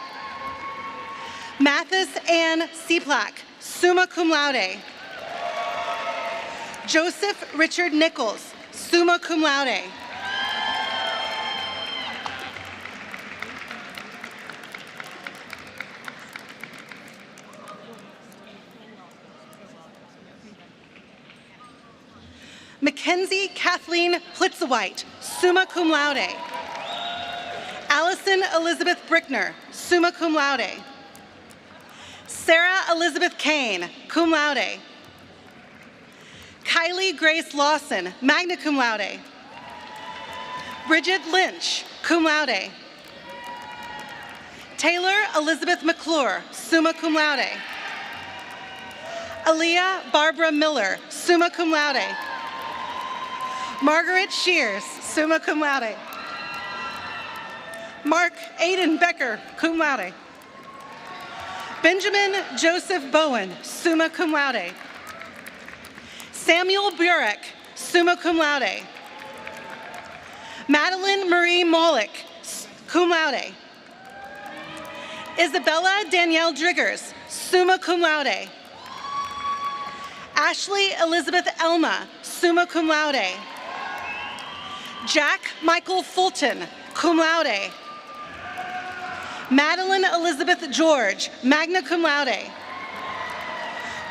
Mathis Ann Seaplack, summa cum laude. Joseph Richard Nichols, summa cum laude. Mackenzie Kathleen Plitzewhite, summa cum laude. Allison Elizabeth Brickner, summa cum laude. Sarah Elizabeth Kane, cum laude. Kylie Grace Lawson, magna cum laude. Bridget Lynch, cum laude. Taylor Elizabeth McClure, summa cum laude. Aaliyah Barbara Miller, summa cum laude. Margaret Shears, summa cum laude. Mark Aiden Becker, cum laude. Benjamin Joseph Bowen, summa cum laude. Samuel Burek, summa cum laude. Madeline Marie Molick, cum laude. Isabella Danielle Driggers, summa cum laude. Ashley Elizabeth Elma, summa cum laude. Jack Michael Fulton, cum laude. Madeline Elizabeth George, magna cum laude.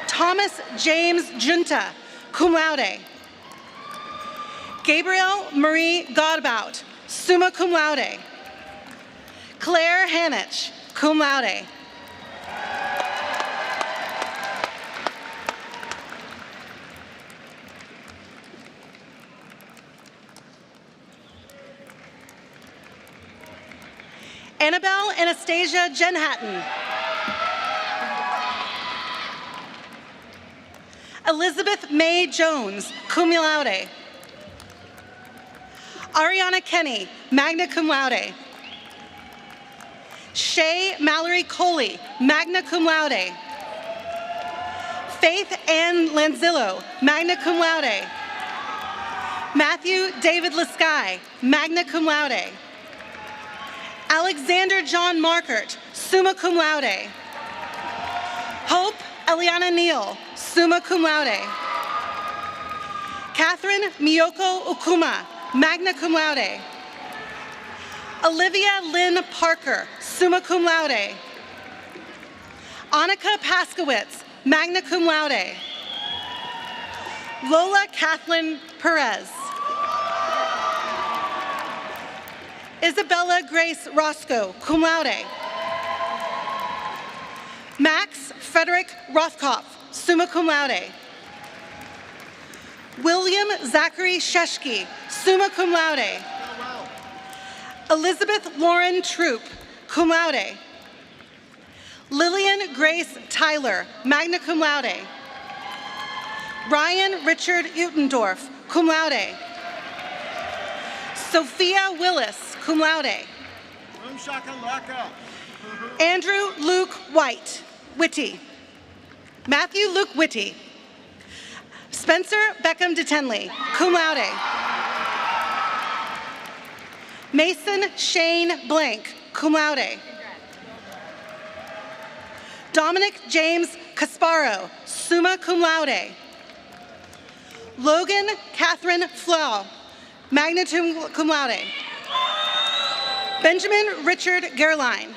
Thomas James Junta, cum laude. Gabriel Marie Godbout, summa cum laude. Claire Hanich, cum laude. Annabelle Anastasia Jenhattan. Elizabeth May Jones, cum laude. Ariana Kenny, magna cum laude. Shay Mallory Coley, magna cum laude. Faith Ann Lanzillo, magna cum laude. Matthew David Lasky, magna cum laude. Alexander John Markert, summa cum laude. Hope Eliana Neal, summa cum laude. Catherine Miyoko Okuma, magna cum laude. Olivia Lynn Parker, summa cum laude. Annika Paskowitz, magna cum laude. Lola Kathleen Perez. Isabella Grace Roscoe, cum laude. Max Frederick Rothkopf, summa cum laude. William Zachary Sheshke, summa cum laude. Elizabeth Lauren Troop, cum laude. Lillian Grace Tyler, magna cum laude. Ryan Richard Utendorf, cum laude. Sophia Willis, cum laude. Andrew Luke White, Whitty. Matthew Luke Whitty. Spencer Beckham DeTenley, cum laude. Mason Shane Blank, cum laude. Dominic James Casparo, summa cum laude. Logan Catherine Flau, magna cum laude. Benjamin Richard Gerline.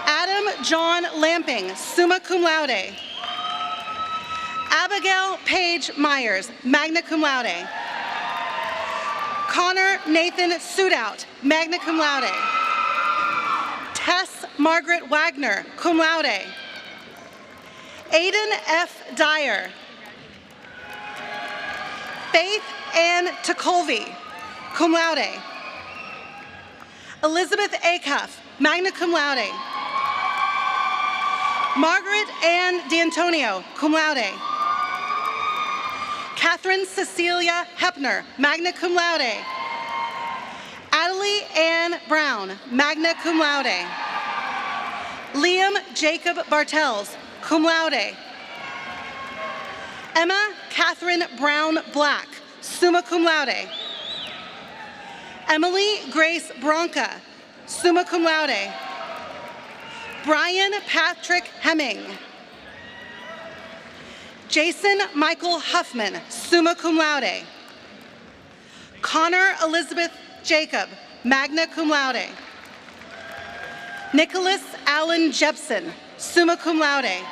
Adam John Lamping, summa cum laude. Abigail Paige Myers, magna cum laude. Connor Nathan Sudout, magna cum laude. Tess Margaret Wagner, cum laude. Aiden F. Dyer. Faith Ann Tekulve, cum laude. Elizabeth Acuff, magna cum laude. Margaret Ann D'Antonio, cum laude. Catherine Cecilia Hepner, magna cum laude. Adelie Ann Brown, magna cum laude. Liam Jacob Bartels, cum laude. Emma Catherine Brown Black, summa cum laude. Emily Grace Bronca, summa cum laude. Brian Patrick Hemming. Jason Michael Huffman, summa cum laude. Connor Elizabeth Jacob, magna cum laude. Nicholas Allen Jepson, summa cum laude.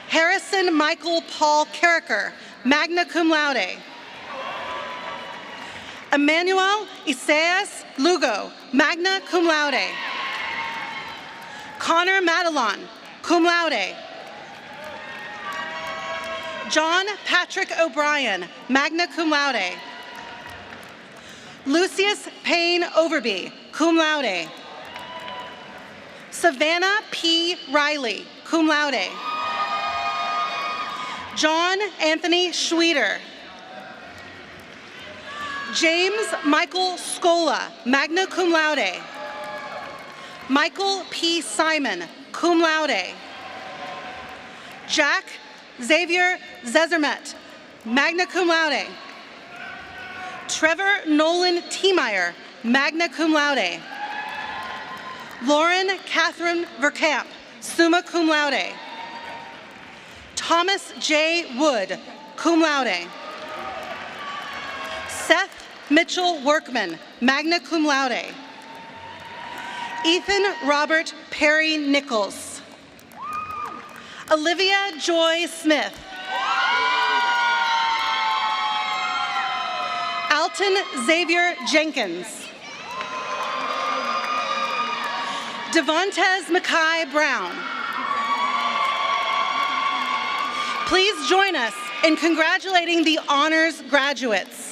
Harrison Michael Paul Carricker, magna cum laude. Emmanuel Isaias Lugo, magna cum laude. Connor Madelon, cum laude. John Patrick O'Brien, magna cum laude. Lucius Payne Overby, cum laude. Savannah P. Riley, cum laude. John Anthony Schweeder. James Michael Scola, magna cum laude. Michael P. Simon, cum laude. Jack Xavier Zezermet, magna cum laude. Trevor Nolan Tiemeyer, magna cum laude. Lauren Catherine Verkamp, summa cum laude. Thomas J. Wood, cum laude. Seth Mitchell Workman, magna cum laude. Ethan Robert Perry Nichols. Olivia Joy Smith. Alton Xavier Jenkins. Devontes Mackay Brown. Please join us in congratulating the honors graduates.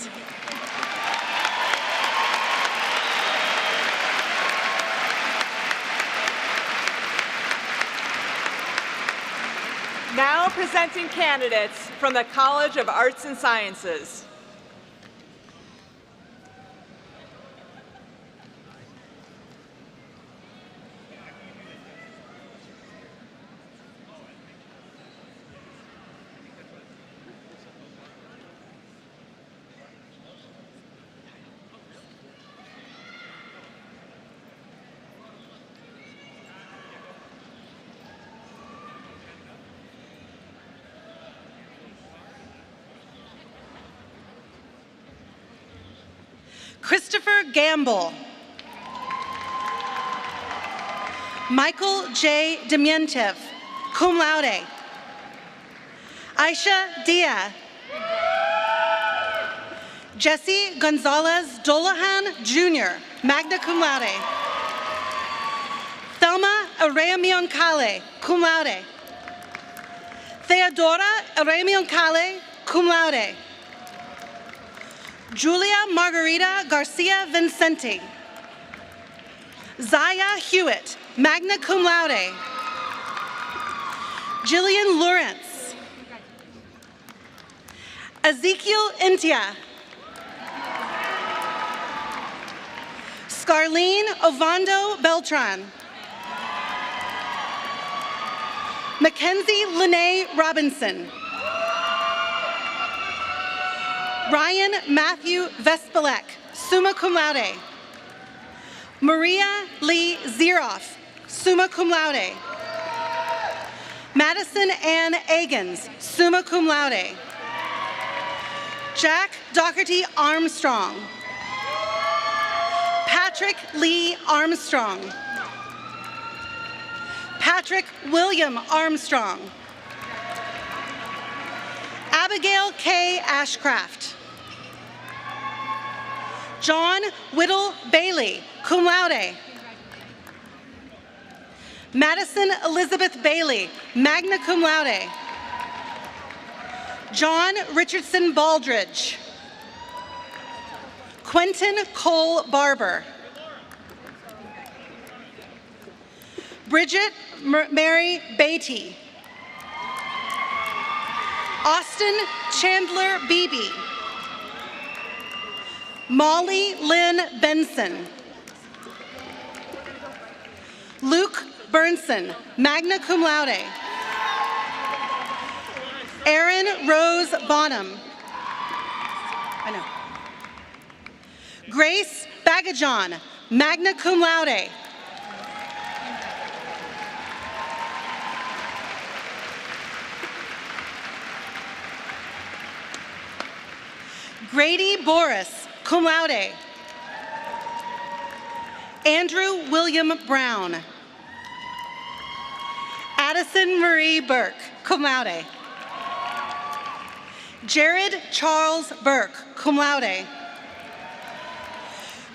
Now presenting candidates from the College of Arts and Sciences.
Christopher Gamble. Michael J. Demyentev, cum laude. Aisha Dia. Jesse Gonzalez Dolahan, Jr., magna cum laude. Thelma Aremion Kale, cum laude. Theodora Aremion Kale, cum laude. Julia Margarita Garcia Vincenti. Zaya Hewitt, magna cum laude. Jillian Lawrence. Ezekiel Intia. Scarlene Ovando Beltran. Mackenzie Lene Robinson. Ryan Matthew Vespelek, summa cum laude. Maria Lee Zeroff, summa cum laude. Madison Ann Agins, summa cum laude. Jack Doherty Armstrong. Patrick Lee Armstrong. Patrick William Armstrong. Abigail K. Ashcraft. John Whittle Bailey, cum laude. Madison Elizabeth Bailey, magna cum laude. John Richardson Baldridge. Quentin Cole Barber. Bridget Mary Beatty. Austin Chandler Beebe. Molly Lynn Benson. Luke Burnson, magna cum laude. Erin Rose Bonham. I know. Grace Bagajon, magna cum laude. Grady Boris, cum laude. Andrew William Brown. Addison Marie Burke, cum laude. Jared Charles Burke, cum laude.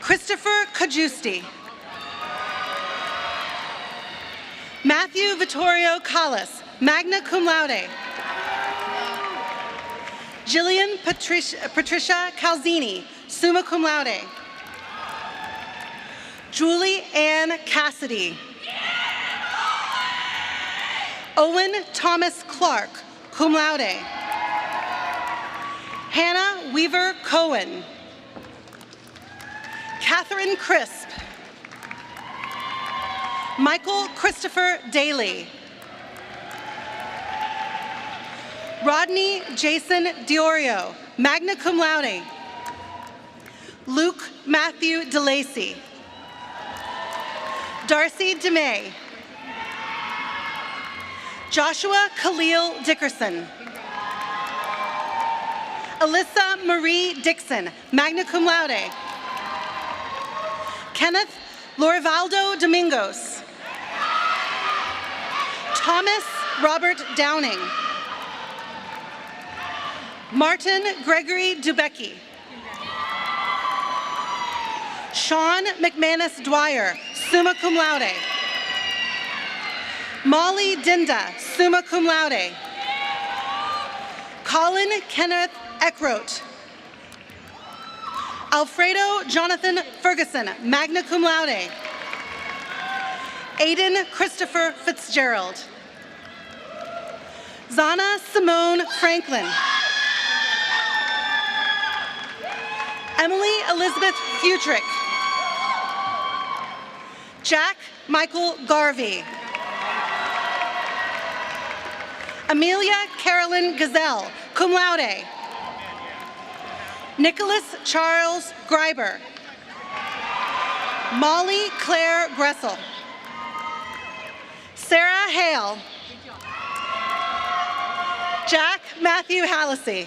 Christopher Cajusti. Matthew Vittorio Callas, magna cum laude. Jillian Patricia Calzini, summa cum laude. Julie Ann Cassidy. Owen Thomas Clark, cum laude. Hannah Weaver Cohen. Catherine Crisp. Michael Christopher Daly. Rodney Jason Diorio, magna cum laude. Luke Matthew DeLacy. Darcy DeMay. Joshua Khalil Dickerson. Alyssa Marie Dixon, magna cum laude. Kenneth Lorivaldo Domingos. Thomas Robert Downing. Martin Gregory Dubecki. Sean McManus Dwyer, summa cum laude. Molly Dinda, summa cum laude. Colin Kenneth Eckroat. Alfredo Jonathan Ferguson, magna cum laude. Aiden Christopher Fitzgerald. Zana Simone Franklin. Emily Elizabeth Futrick. Jack Michael Garvey. Amelia Carolyn Gazelle, cum laude. Nicholas Charles Greiber. Molly Claire Gressel. Sarah Hale. Jack Matthew Hallisey.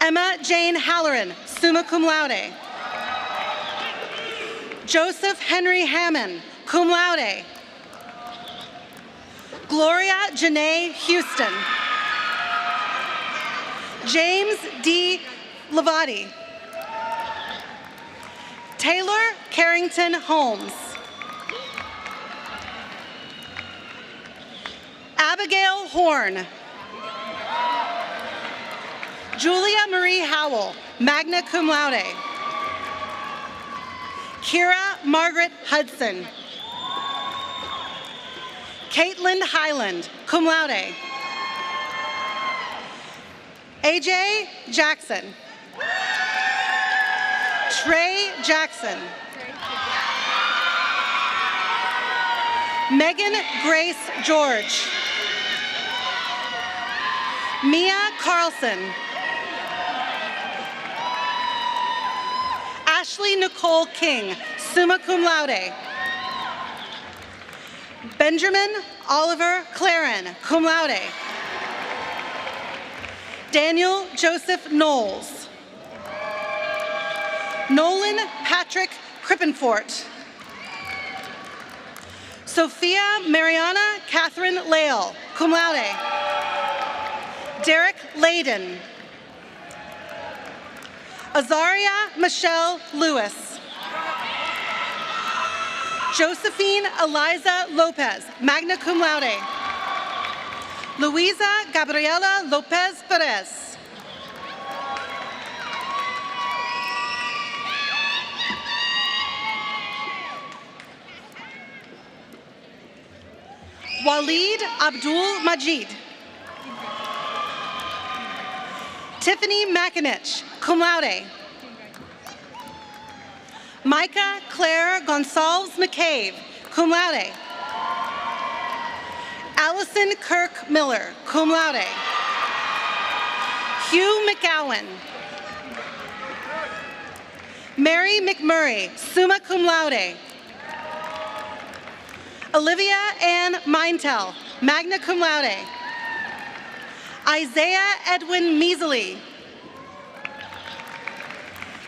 Emma Jane Halloran, summa cum laude. Joseph Henry Hammond, cum laude. Gloria Janae Houston. James D. Lavati. Taylor Carrington Holmes. Abigail Horn. Julia Marie Howell, magna cum laude. Kira Margaret Hudson. Caitlin Highland, cum laude. AJ Jackson. Trey Jackson. Megan Grace George. Mia Carlson. Ashley Nicole King, summa cum laude. Benjamin Oliver Claren, cum laude. Daniel Joseph Knowles. Nolan Patrick Krippenfort. Sophia Mariana Catherine Lael, cum laude. Derek Layden. Azaria Michelle Lewis. Josephine Eliza Lopez, magna cum laude. Luisa Gabriela Lopez Perez. Walid Abdul Majid. Tiffany Makinich, cum laude. Micah Claire Gonsalves McCabe, cum laude. Allison Kirk Miller, cum laude. Hugh McGowan. Mary McMurray, summa cum laude. Olivia Ann Meintel, magna cum laude. Isaiah Edwin Measley.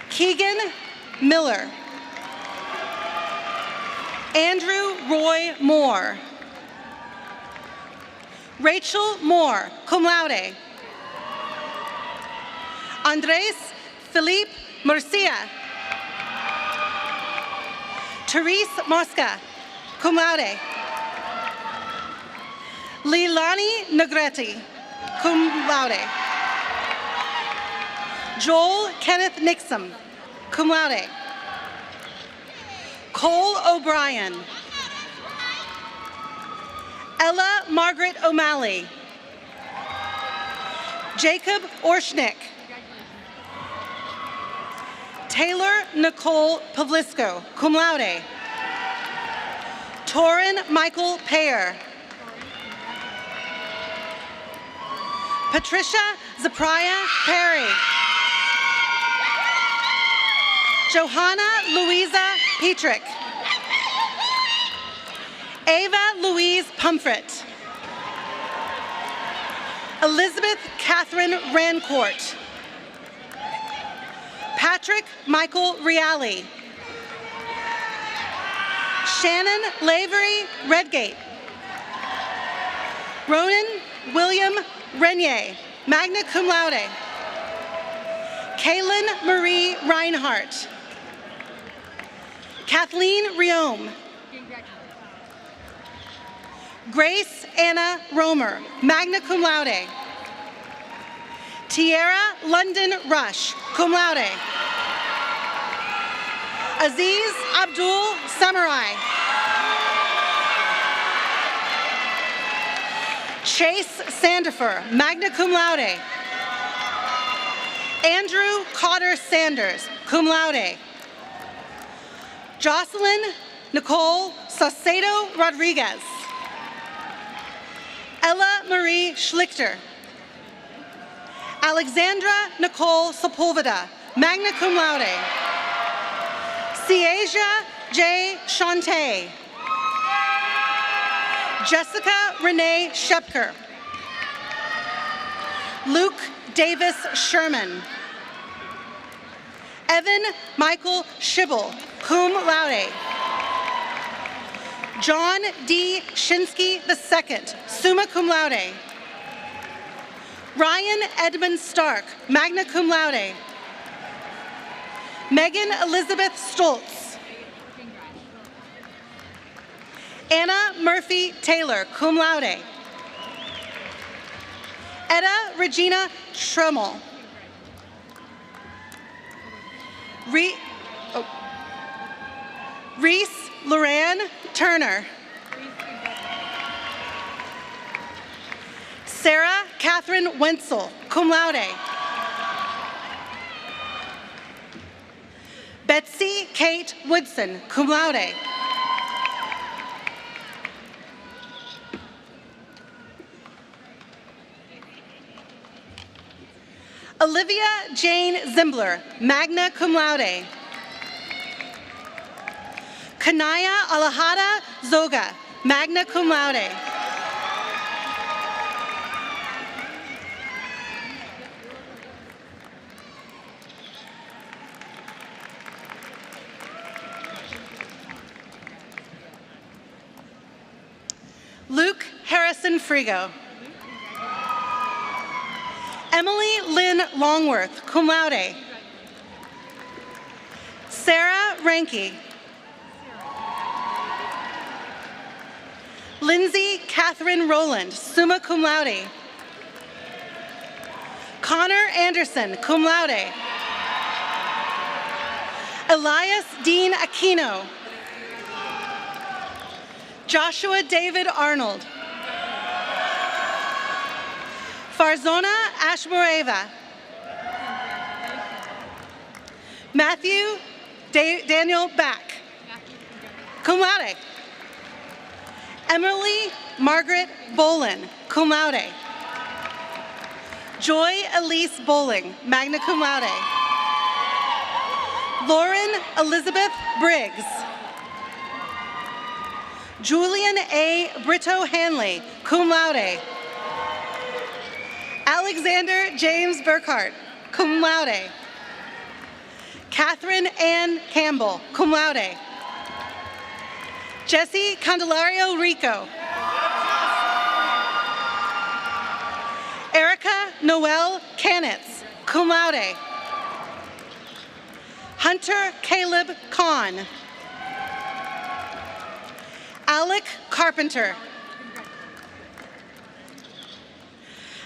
Keegan Miller. Andrew Roy Moore. Rachel Moore, cum laude. Andres Felipe Murcia. Therese Mosca, cum laude. Leilani Negrete, cum laude. Joel Kenneth Nixon, cum laude. Cole O'Brien. Ella Margaret O'Malley. Jacob Orshnick. Taylor Nicole Pavlisco, cum laude. Torin Michael Payer. Patricia Zapria Perry. Johanna Louisa Petrick. Ava Louise Pumfret. Elizabeth Catherine Rancourt. Patrick Michael Reale. Shannon Lavery Redgate. Ronan William Renier, magna cum laude. Kaylin Marie Reinhardt. Kathleen Riome. Grace Anna Romer, magna cum laude. Tierra London Rush, cum laude. Aziz Abdul Samurai. Chase Sandifer, magna cum laude. Andrew Cotter Sanders, cum laude. Jocelyn Nicole Saucedo Rodriguez. Ella Marie Schlichter. Alexandra Nicole Sepulveda, magna cum laude. Ciasia J. Shante. Jessica Renee Shepker. Luke Davis Sherman. Evan Michael Schibel, cum laude. John D. Shinsky II, summa cum laude. Ryan Edmund Stark, magna cum laude. Megan Elizabeth Stoltz. Anna Murphy Taylor, cum laude. Etta Regina Trummel. Reese Loran Turner. Sarah Catherine Wenzel, cum laude. Betsy Kate Woodson, cum laude. Olivia Jane Zimbler, magna cum laude. Kanaya Alahada Zoga, magna cum laude. Luke Harrison Frigo. Emily Lynn Longworth, cum laude. Sarah Ranke. Lindsay Catherine Rowland, summa cum laude. Connor Anderson, cum laude. Elias Dean Aquino. Joshua David Arnold. Farzona Ashmureva. Matthew Daniel Back, cum laude. Emily Margaret Bolin, cum laude. Joy Elise Bowling, magna cum laude. Lauren Elizabeth Briggs. Julian A. Brito Hanley, cum laude. Alexander James Burkhart, cum laude. Catherine Ann Campbell, cum laude. Jesse Candelario Rico. Erica Noel Canitz, cum laude. Hunter Caleb Kahn. Alec Carpenter.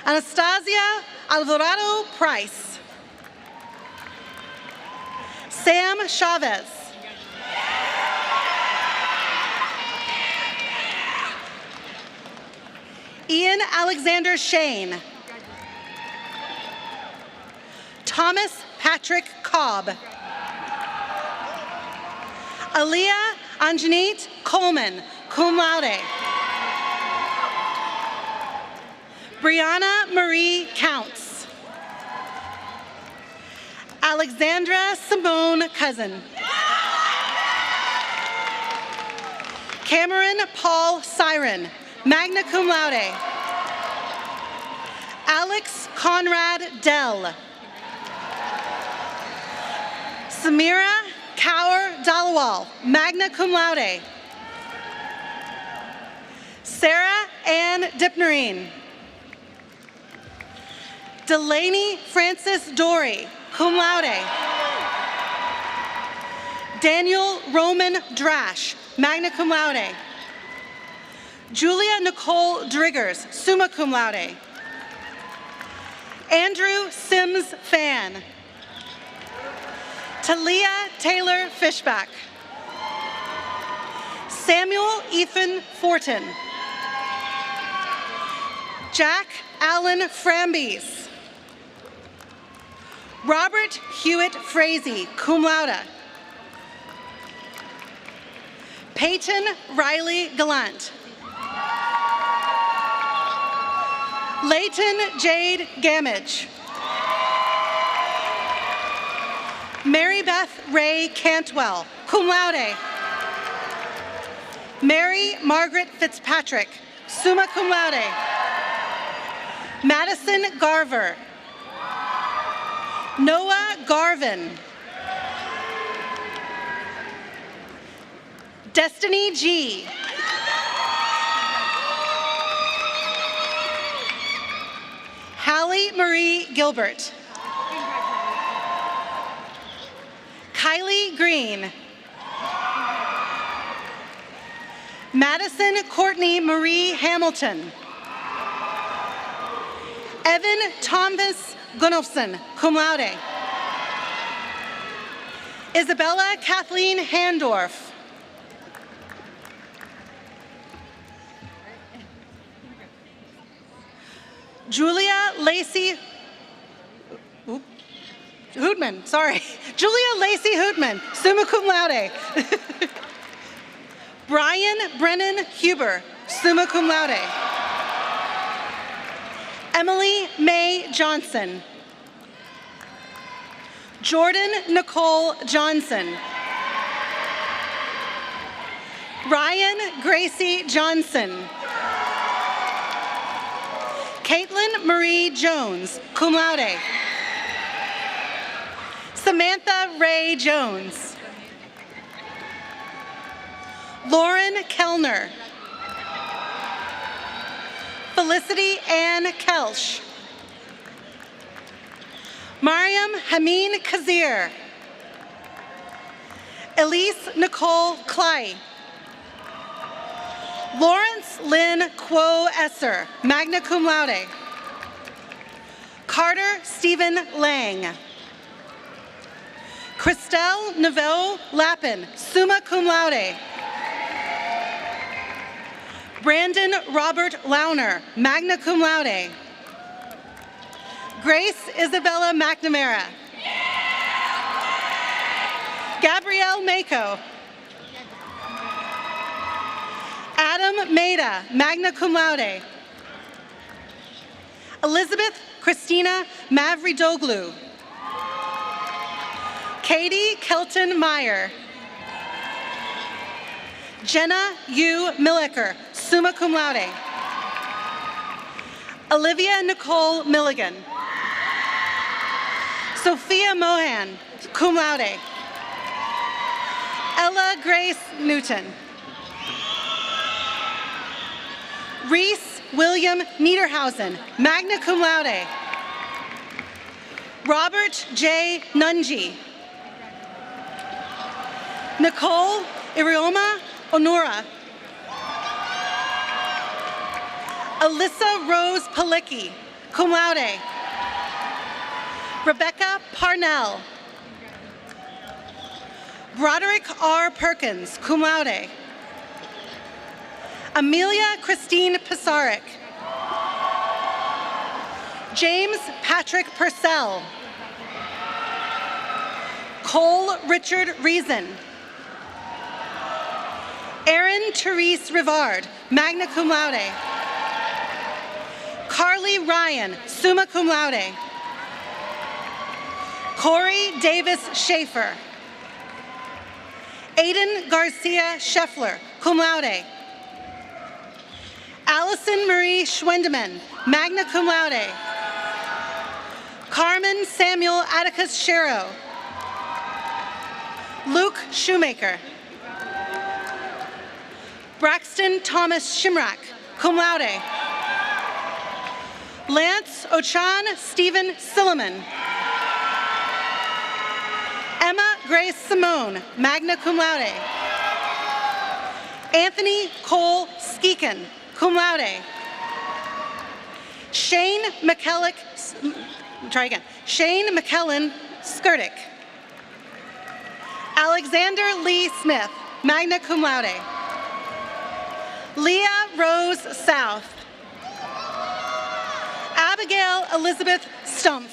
Anastasia Alvarado Price. Sam Chavez. Ian Alexander Shane. Thomas Patrick Cobb. Aaliyah Anjanette Coleman, cum laude. Brianna Marie Counts. Alexandra Simone Cousin. Cameron Paul Siren, magna cum laude. Alex Conrad Dell. Samira Kaur Dalawal, magna cum laude. Sarah Ann Dipnerine. Delaney Francis Dory, cum laude. Daniel Roman Drash, magna cum laude. Julia Nicole Driggers, summa cum laude. Andrew Sims Fan. Talia Taylor Fishback. Samuel Ethan Fortin. Jack Allen Frambies. Robert Hewitt Frazee, cum laude. Peyton Riley Gallant. Leighton Jade Gamage. Mary Beth Ray Cantwell, cum laude. Mary Margaret Fitzpatrick, summa cum laude. Madison Garver. Noah Garvin. Destiny G. Hallie Marie Gilbert. Kylie Green. Madison Courtney Marie Hamilton. Evan Thomas Gunnolfson, cum laude. Isabella Kathleen Handorf. Julia Lacey Hoodman, sorry. Julia Lacey Hoodman, summa cum laude. Brian Brennan Huber, summa cum laude. Emily Mae Johnson. Jordan Nicole Johnson. Ryan Gracie Johnson. Caitlin Marie Jones, cum laude. Samantha Ray Jones. Lauren Kellner. Felicity Ann Kelsch. Mariam Hameen Kazir. Elise Nicole Clay. Lawrence Lynn Quo Esser, magna cum laude. Carter Stephen Lang. Christelle Neville Lappin, summa cum laude. Brandon Robert Launer, magna cum laude. Grace Isabella McNamara. Gabrielle Mako. Adam Maida, magna cum laude. Elizabeth Christina Mavridoglu. Katie Kelton Meyer. Jenna U. Milleker, summa cum laude. Olivia Nicole Milligan. Sophia Mohan, cum laude. Ella Grace Newton. Reese William Niederhausen, magna cum laude. Robert J. Nunji. Nicole Irioma Onora. Alyssa Rose Palicki, cum laude. Rebecca Parnell. Broderick R. Perkins, cum laude. Amelia Christine Pisaric. James Patrick Purcell. Cole Richard Reason. Erin Therese Rivard, magna cum laude. Carly Ryan, summa cum laude. Corey Davis Schaefer. Aiden Garcia Scheffler, cum laude. Allison Marie Schwendeman, magna cum laude. Carmen Samuel Atticus Shero. Luke Shoemaker. Braxton Thomas Shimrack, cum laude. Lance Ochan Stephen Silliman. Emma Grace Simone, magna cum laude. Anthony Cole Skeekin, cum laude. Shane McKellen Skirdick. Alexander Lee Smith, magna cum laude. Leah Rose South. Abigail Elizabeth Stumpf.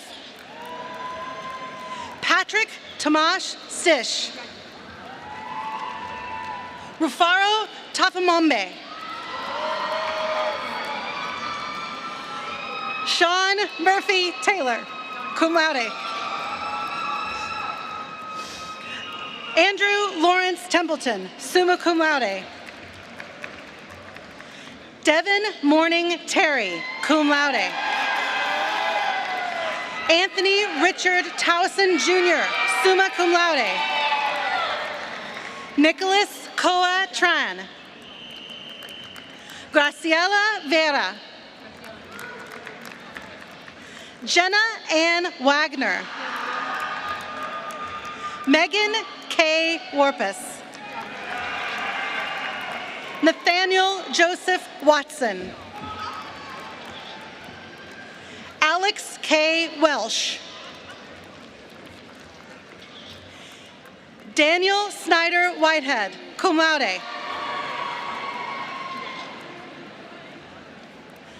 Patrick Tomash Stish. Rufaro Tafamombe. Sean Murphy Taylor, cum laude. Andrew Lawrence Templeton, summa cum laude. Devin Morning Terry, cum laude. Anthony Richard Towson Jr., summa cum laude. Nicholas Koa Tran. Graciela Vera. Jenna Ann Wagner. Megan K. Warpus. Nathaniel Joseph Watson. Alex K. Welsh. Daniel Snyder Whitehead, cum laude.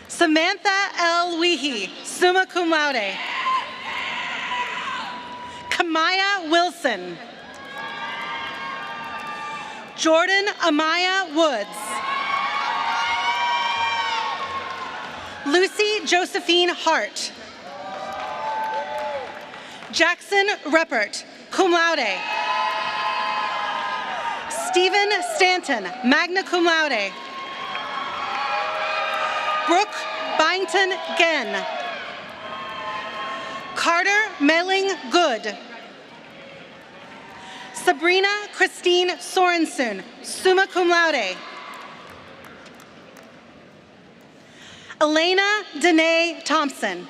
Samantha L. Weehee, summa cum laude. Kamaya Wilson. Jordan Amaya Woods. Lucy Josephine Hart. Jackson Reppert, cum laude. Stephen Stanton, magna cum laude. Brooke Byington Genn. Carter Melling Good. Sabrina Christine Sorensen, summa cum laude. Elena Danae Thompson.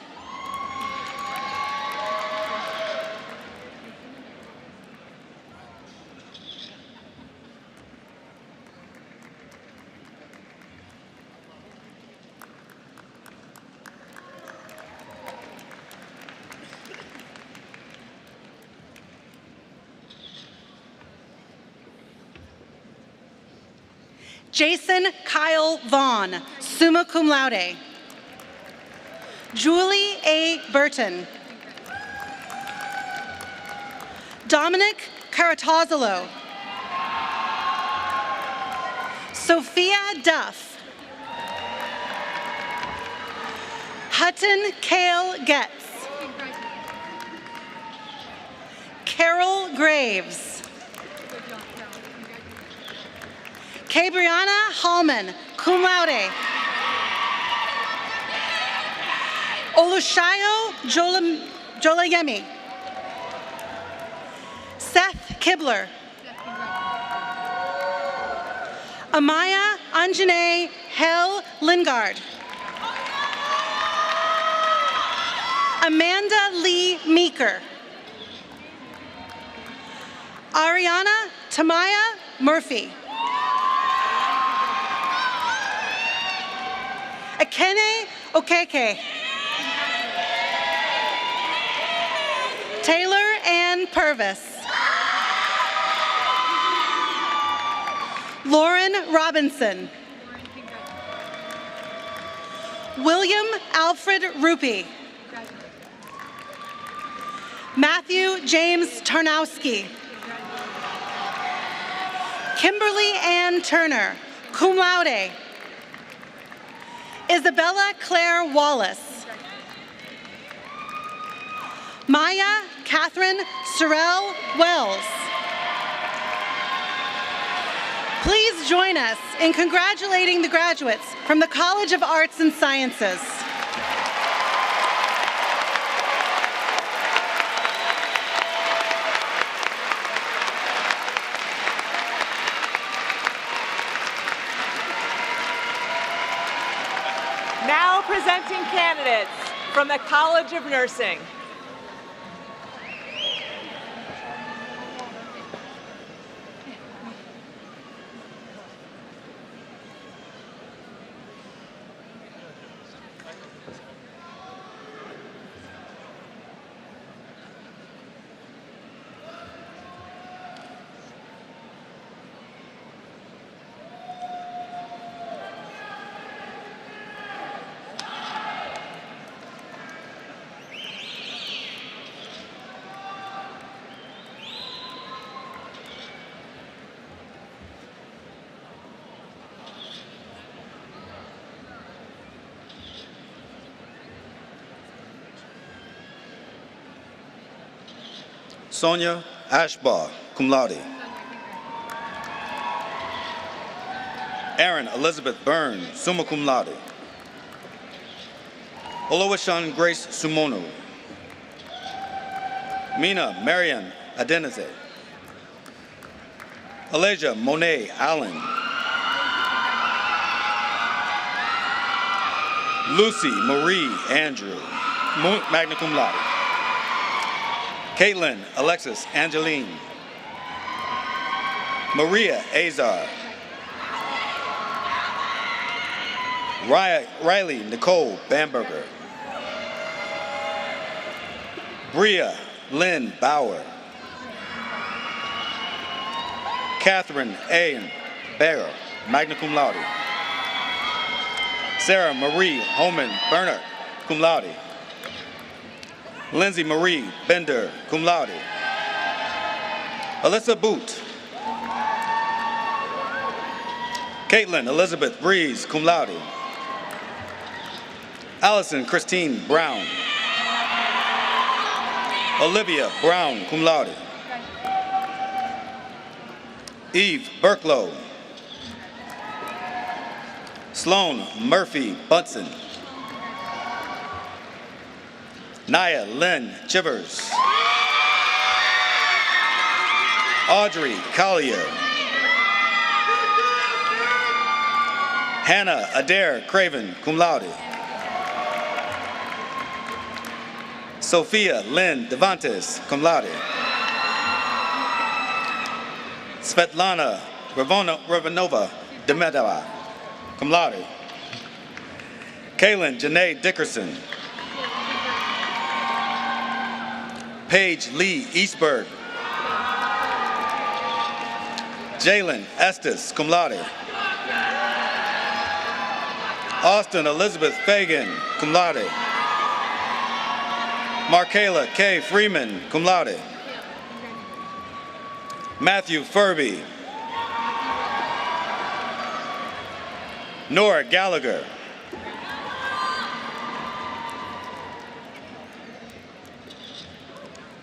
Jason Kyle Vaughn, summa cum laude. Julie A. Burton. Dominic Caratazolo. Sophia Duff. Hutton Kale Getz. Carol Graves. Cabriana Hallman, cum laude. Olushayo Jolayemi. Seth Kibler. Amaya Anjane Hel Lingard. Amanda Lee Meeker. Ariana Tamaya Murphy. Akene Okeke. Taylor Ann Purvis. Lauren Robinson. William Alfred Rupi. Matthew James Tarnowski. Kimberly Ann Turner, cum laude. Isabella Claire Wallace. Maya Catherine Sorrell Wells. Please join us in congratulating the graduates from the College of Arts and Sciences.
Now presenting candidates from the College of Nursing.
Sonia Ashbaugh, cum laude. Erin Elizabeth Byrne, summa cum laude. Oluwaseun Grace Sumonu. Mina Marian Adeneze. Elijah Monet Allen. Lucy Marie Andrew, magna cum laude. Caitlin Alexis Angeline. Maria Azar. Riley Nicole Bamberger. Bria Lynn Bauer. Catherine A. Bear, magna cum laude. Sarah Marie Holman Bernard, cum laude. Lindsay Marie Bender, cum laude. Alyssa Boot. Caitlin Elizabeth Breeze, cum laude. Allison Christine Brown. Olivia Brown, cum laude. Eve Burklow. Sloan Murphy Bunson. Naya Lynn Chivers. Audrey Collier. Hannah Adair Craven, cum laude. Sophia Lynn Devantes, cum laude. Svetlana Ravanova Demedova, cum laude. Kaylin Janae Dickerson. Paige Lee Eastberg. Jalen Estes, cum laude. Austin Elizabeth Fagan, cum laude. Markayla K. Freeman, cum laude. Matthew Furby. Nora Gallagher.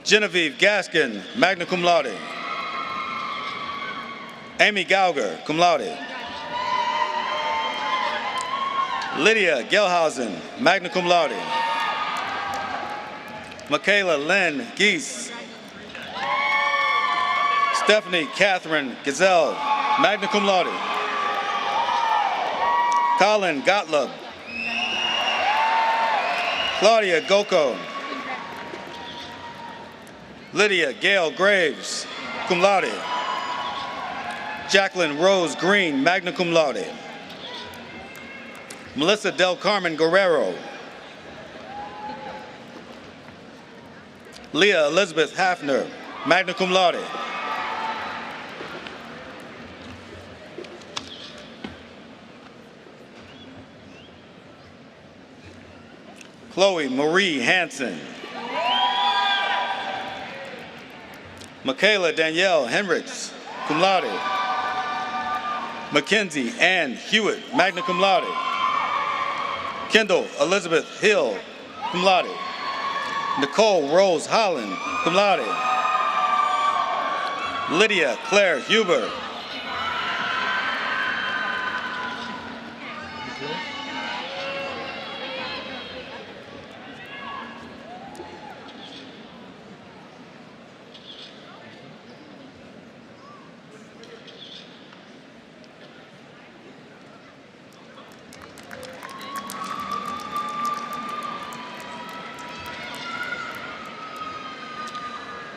Genevieve Gaskin, magna cum laude. Amy Gauger, cum laude. Lydia Gelhausen, magna cum laude. Michaela Lynn Geese. Stephanie Catherine Gazelle, magna cum laude. Colin Gottlieb. Claudia Goko. Lydia Gail Graves, cum laude. Jacqueline Rose Green, magna cum laude. Melissa Del Carmen Guerrero. Leah Elizabeth Hafner, magna cum laude. Chloe Marie Hansen. Michaela Danielle Henricks, cum laude. Mackenzie Ann Hewitt, magna cum laude. Kendall Elizabeth Hill, cum laude. Nicole Rose Holland, cum laude. Lydia Claire Huber.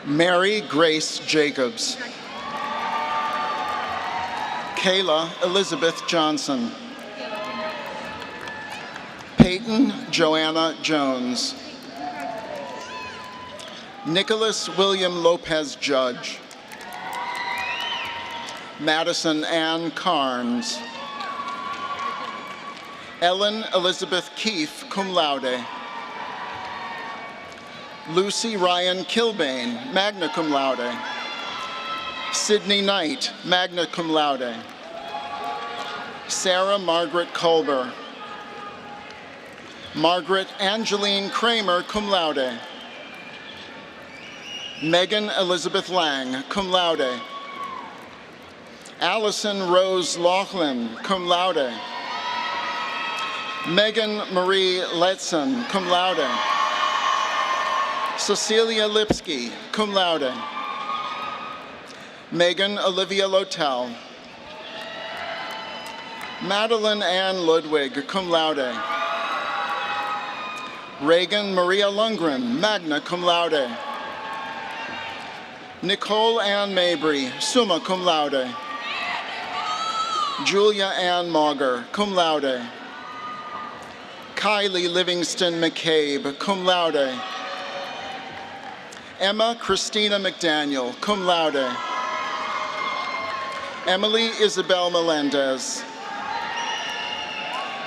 Mary Grace Jacobs. Kayla Elizabeth Johnson. Peyton Joanna Jones. Nicholas William Lopez Judge. Madison Ann Carnes. Ellen Elizabeth Keefe, cum laude. Lucy Ryan Kilbane, magna cum laude. Sydney Knight, magna cum laude. Sarah Margaret Culber. Margaret Angeline Kramer, cum laude. Megan Elizabeth Lang, cum laude. Allison Rose Laughlin, cum laude. Megan Marie Letson, cum laude. Cecilia Lipsky, cum laude. Megan Olivia Lotel. Madeline Ann Ludwig, cum laude. Reagan Maria Lundgren, magna cum laude. Nicole Ann Mabry, summa cum laude. Julia Ann Mauger, cum laude. Kylie Livingston McCabe, cum laude. Emma Christina McDaniel, cum laude. Emily Isabel Melendez.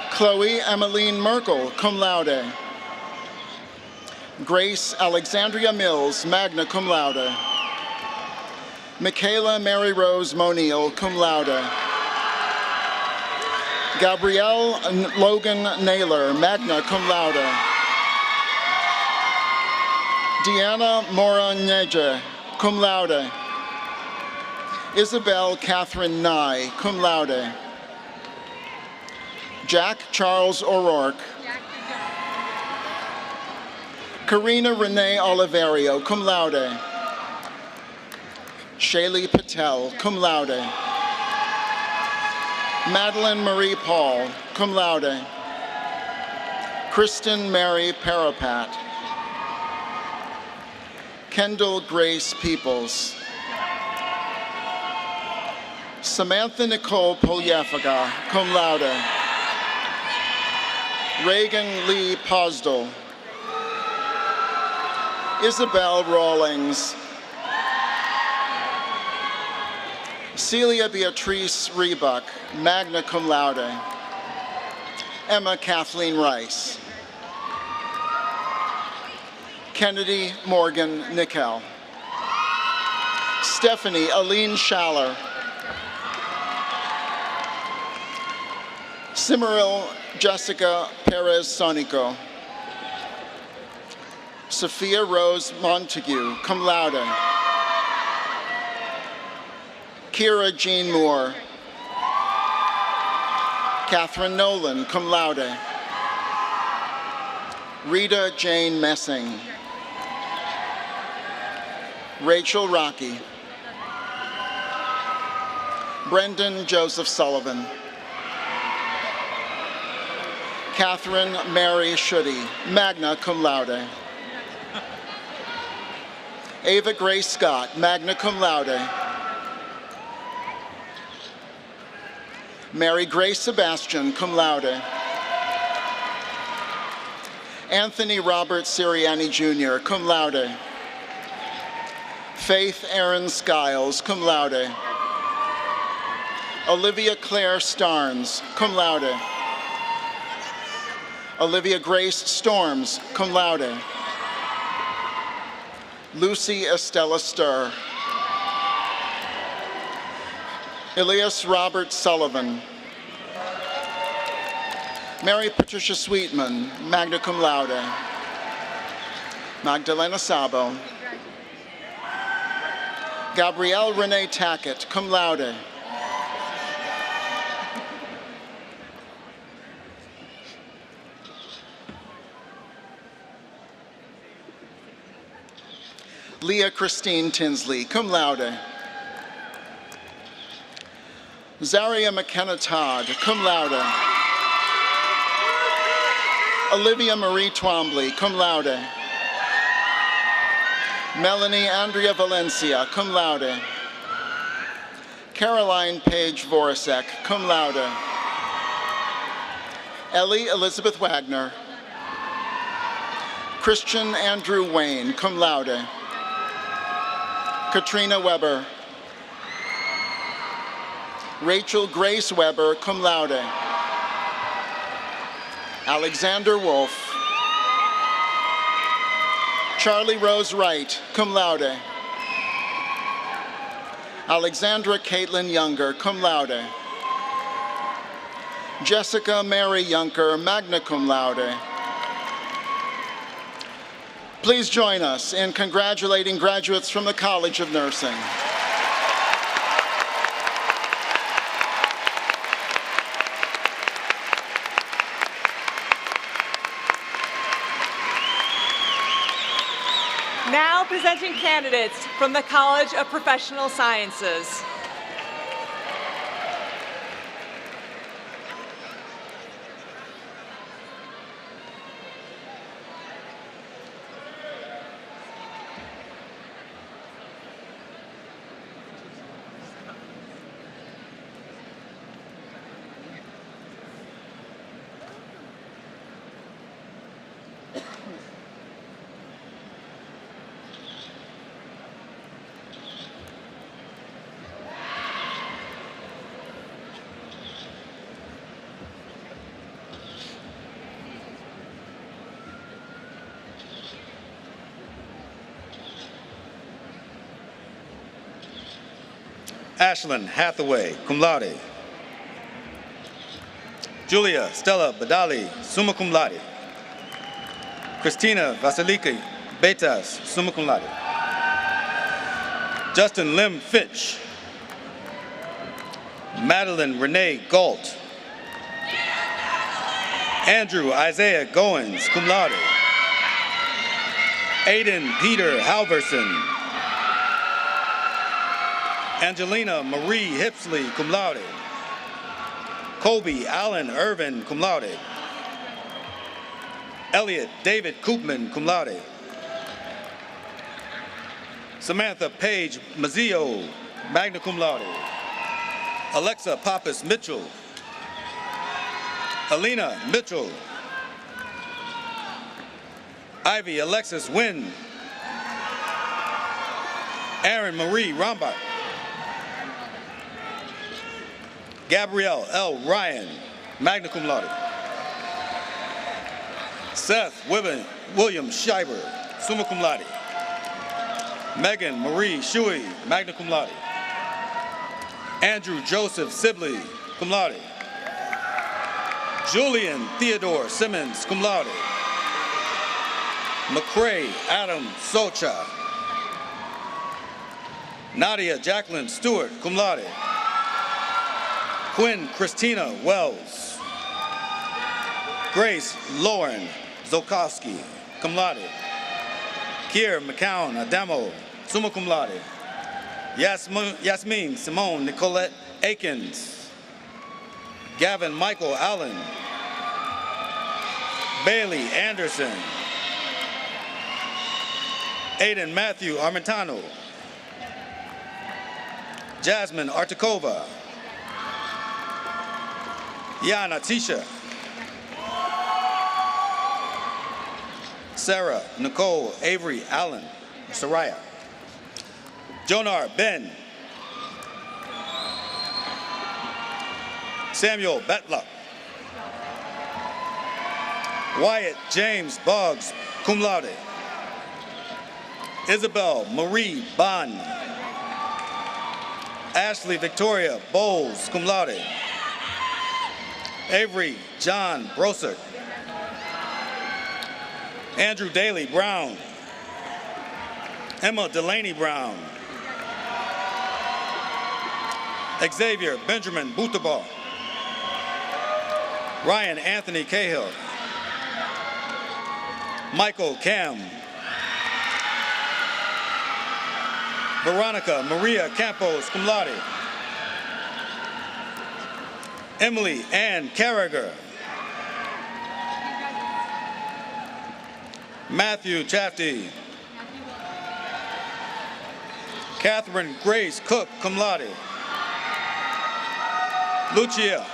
Chloe Emmeline Merkel, cum laude. Grace Alexandria Mills, magna cum laude. Michaela Mary Rose Moniel, cum laude. Gabrielle Logan Naylor, magna cum laude. Deanna Mora Neje, cum laude. Isabel Catherine Nye, cum laude. Jack Charles O'Rourke. Karina Renee Oliverio, cum laude. Shaylee Patel, cum laude. Madeline Marie Paul, cum laude. Kristen Mary Parapat. Kendall Grace Peoples. Samantha Nicole Polyafaga, cum laude. Reagan Lee Posdal. Isabel Rawlings. Celia Beatrice Rebuck, magna cum laude. Emma Kathleen Rice. Kennedy Morgan Nickel. Stephanie Aline Schaller. Cimaril Jessica Perez Sonico. Sophia Rose Montague, cum laude. Kira Jean Moore. Catherine Nolan, cum laude. Rita Jane Messing. Rachel Rocky. Brendan Joseph Sullivan. Catherine Mary Schutte, magna cum laude. Ava Grace Scott, magna cum laude. Mary Grace Sebastian, cum laude. Anthony Robert Sirianni Jr., cum laude. Faith Aaron Skiles, cum laude. Olivia Claire Starnes, cum laude. Olivia Grace Storms, cum laude. Lucy Estella Sturr. Elias Robert Sullivan. Mary Patricia Sweetman, magna cum laude. Magdalena Sabo. Gabrielle Renee Tackett, cum laude. Leah Christine Tinsley, cum laude. Zaria McKenna Todd, cum laude. Olivia Marie Twombly, cum laude. Melanie Andrea Valencia, cum laude. Caroline Paige Voracek, cum laude. Ellie Elizabeth Wagner. Christian Andrew Wayne, cum laude. Katrina Weber. Rachel Grace Weber, cum laude. Alexander Wolf. Charlie Rose Wright, cum laude. Alexandra Caitlin Younger, cum laude. Jessica Mary Yunker, magna cum laude. Please join us in congratulating graduates from the College of Nursing.
Now presenting candidates from the College of Professional Sciences.
Ashlyn Hathaway, cum laude. Julia Stella Badali, summa cum laude. Christina Vasiliki Betas, summa cum laude. Justin Lim Finch. Madeline Renee Galt. Andrew Isaiah Goins, cum laude. Aiden Peter Halverson. Angelina Marie Hipsley, cum laude. Colby Allen Irvin, cum laude. Elliot David Koopman, cum laude. Samantha Paige Mazzio, magna cum laude. Alexa Pappas Mitchell. Alina Mitchell. Ivy Alexis Wynn. Aaron Marie Rombach. Gabrielle L. Ryan, magna cum laude. Seth William Schreiber, summa cum laude. Megan Marie Shuey, magna cum laude. Andrew Joseph Sibley, cum laude. Julian Theodore Simmons, cum laude. McCrae Adam Socha. Nadia Jacqueline Stewart, cum laude. Quinn Christina Wells. Grace Lauren Zokowski, cum laude. Kier McCown Adamo, summa cum laude. Yasmin Simone Nicolette Akins. Gavin Michael Allen. Bailey Anderson. Aiden Matthew Armentano. Jasmine Artikova. Yana Tisha. Sarah Nicole Avery Allen. Soraya. Jonar Ben. Samuel Betluck. Wyatt James Boggs, cum laude. Isabel Marie Bond. Ashley Victoria Bowles, cum laude. Avery John Brosser. Andrew Daly Brown. Emma Delaney Brown. Xavier Benjamin Butaba. Ryan Anthony Cahill. Michael Cam. Veronica Maria Campos, cum laude. Emily Ann Carragher. Matthew Chafty. Catherine Grace Cook, cum laude. Lucia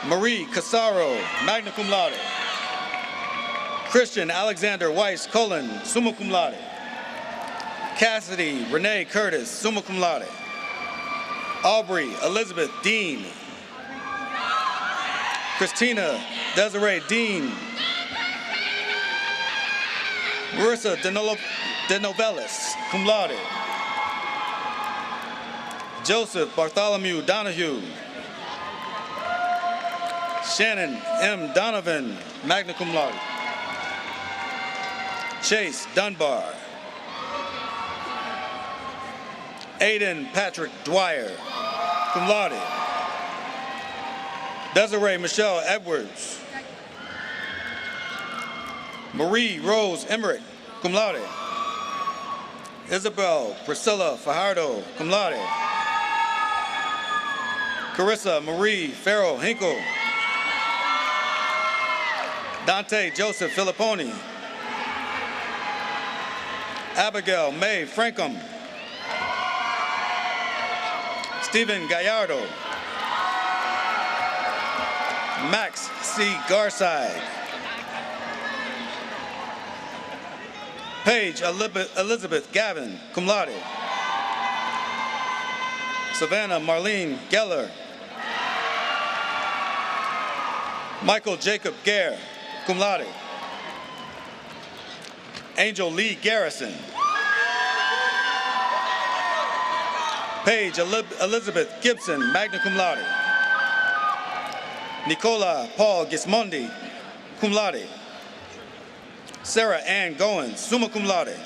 Marie Casaro, magna cum laude. Christian Alexander Weiss Cullen, summa cum laude. Cassidy Renee Curtis, summa cum laude. Aubrey Elizabeth Dean. Christina Desiree Dean. Marissa De Novelis, cum laude. Joseph Bartholomew Donahue. Shannon M. Donovan, magna cum laude. Chase Dunbar. Aiden Patrick Dwyer, cum laude. Desiree Michelle Edwards. Marie Rose Emmerich, cum laude. Isabel Priscilla Fajardo, cum laude. Carissa Marie Farrell Hinkle. Dante Joseph Filipponi. Abigail May Frankham. Stephen Gallardo. Max C. Garside. Paige Elizabeth Gavin, cum laude. Savannah Marlene Geller. Michael Jacob Gare, cum laude. Angel Lee Garrison. Paige Elizabeth Gibson, magna cum laude. Nicola Paul Gismondi, cum laude. Sarah Ann Goins, summa cum laude.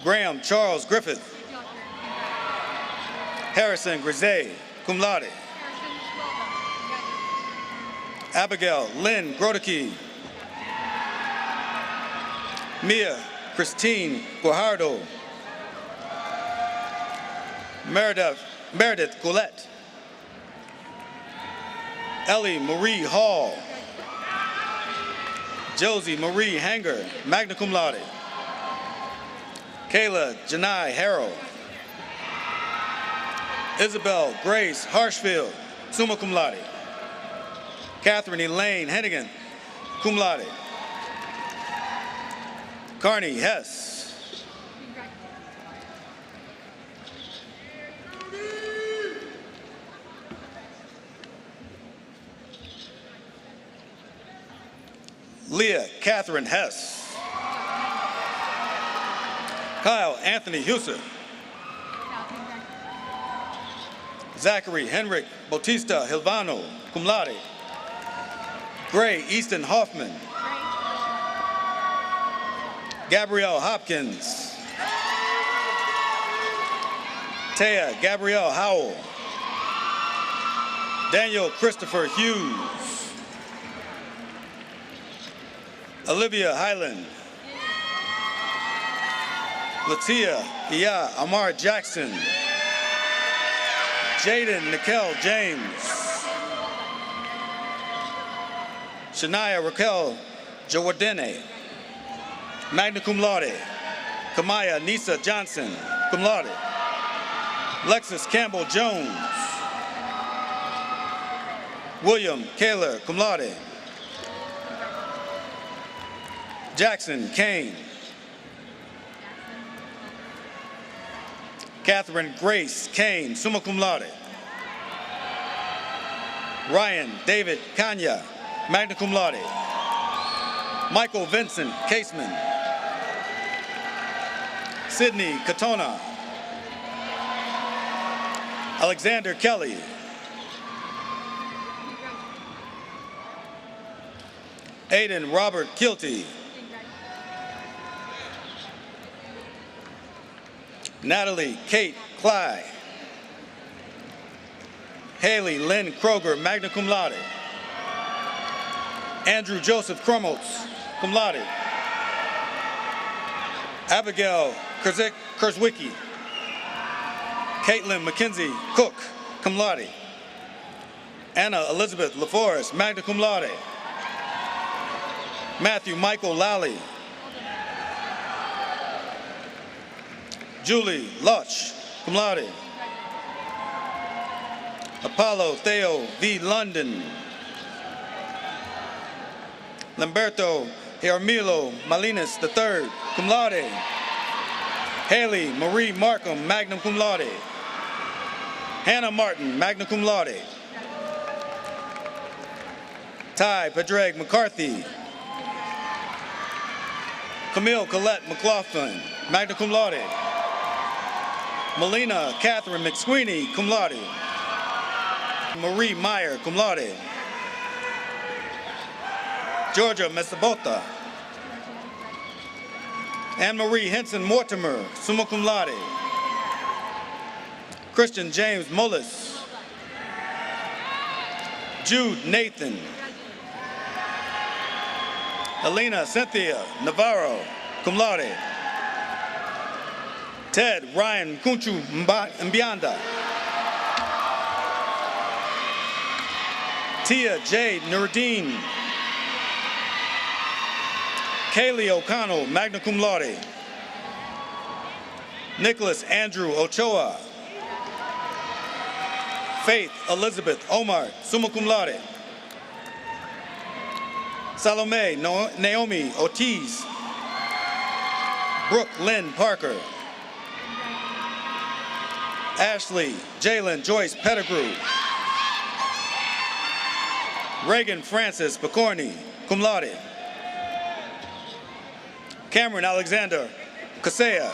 Graham Charles Griffith. Harrison Grisey, cum laude. Abigail Lynn Grodecki. Mia Christine Guajardo. Meredith Goulet. Ellie Marie Hall. Josie Marie Hanger, magna cum laude. Kayla Janai Harrell. Isabel Grace Harshfield, summa cum laude. Catherine Elaine Hennigan, cum laude. Carney Hess. Leah Catherine Hess. Kyle Anthony Husser. Zachary Henrik Bautista Hilvano, cum laude. Gray Easton Hoffman. Gabrielle Hopkins. Taya Gabrielle Howell. Daniel Christopher Hughes. Olivia Highland. Latia Iya Amar Jackson. Jaden Nikel James. Shania Raquel Jawadene, magna cum laude. Kamaya Nisa Johnson, cum laude. Lexus Campbell Jones. William Kaler, cum laude. Jackson Kane. Catherine Grace Kane, summa cum laude. Ryan David Kanya, magna cum laude. Michael Vincent Caseman. Sydney Katona. Alexander Kelly. Aiden Robert Kilty. Natalie Kate Cly. Haley Lynn Kroger, magna cum laude. Andrew Joseph Krumholtz, cum laude. Abigail Kurzwicki. Caitlin McKenzie Cook, cum laude. Anna Elizabeth LaForest, magna cum laude. Matthew Michael Lally. Julie Luch, cum laude. Apollo Theo V. London. Lamberto Hermilo Malinas III, cum laude. Haley Marie Markham, magna cum laude. Hannah Martin, magna cum laude. Ty Padraig McCarthy. Camille Collette McLaughlin, magna cum laude. Melina Catherine McSweeney, cum laude. Marie Meyer, cum laude. Georgia Mesabota. Anne-Marie Henson Mortimer, summa cum laude. Christian James Mullis. Jude Nathan. Elena Cynthia Navarro, cum laude. Ted Ryan Kunchu Mbianda. Tia Jade Nurdine. Kaylee O'Connell, magna cum laude. Nicholas Andrew Ochoa. Faith Elizabeth Omar, summa cum laude. Salome Naomi Ortiz. Brooke Lynn Parker. Ashley Jalen Joyce Pettigrew. Reagan Francis Picorni, cum laude. Cameron Alexander Casea.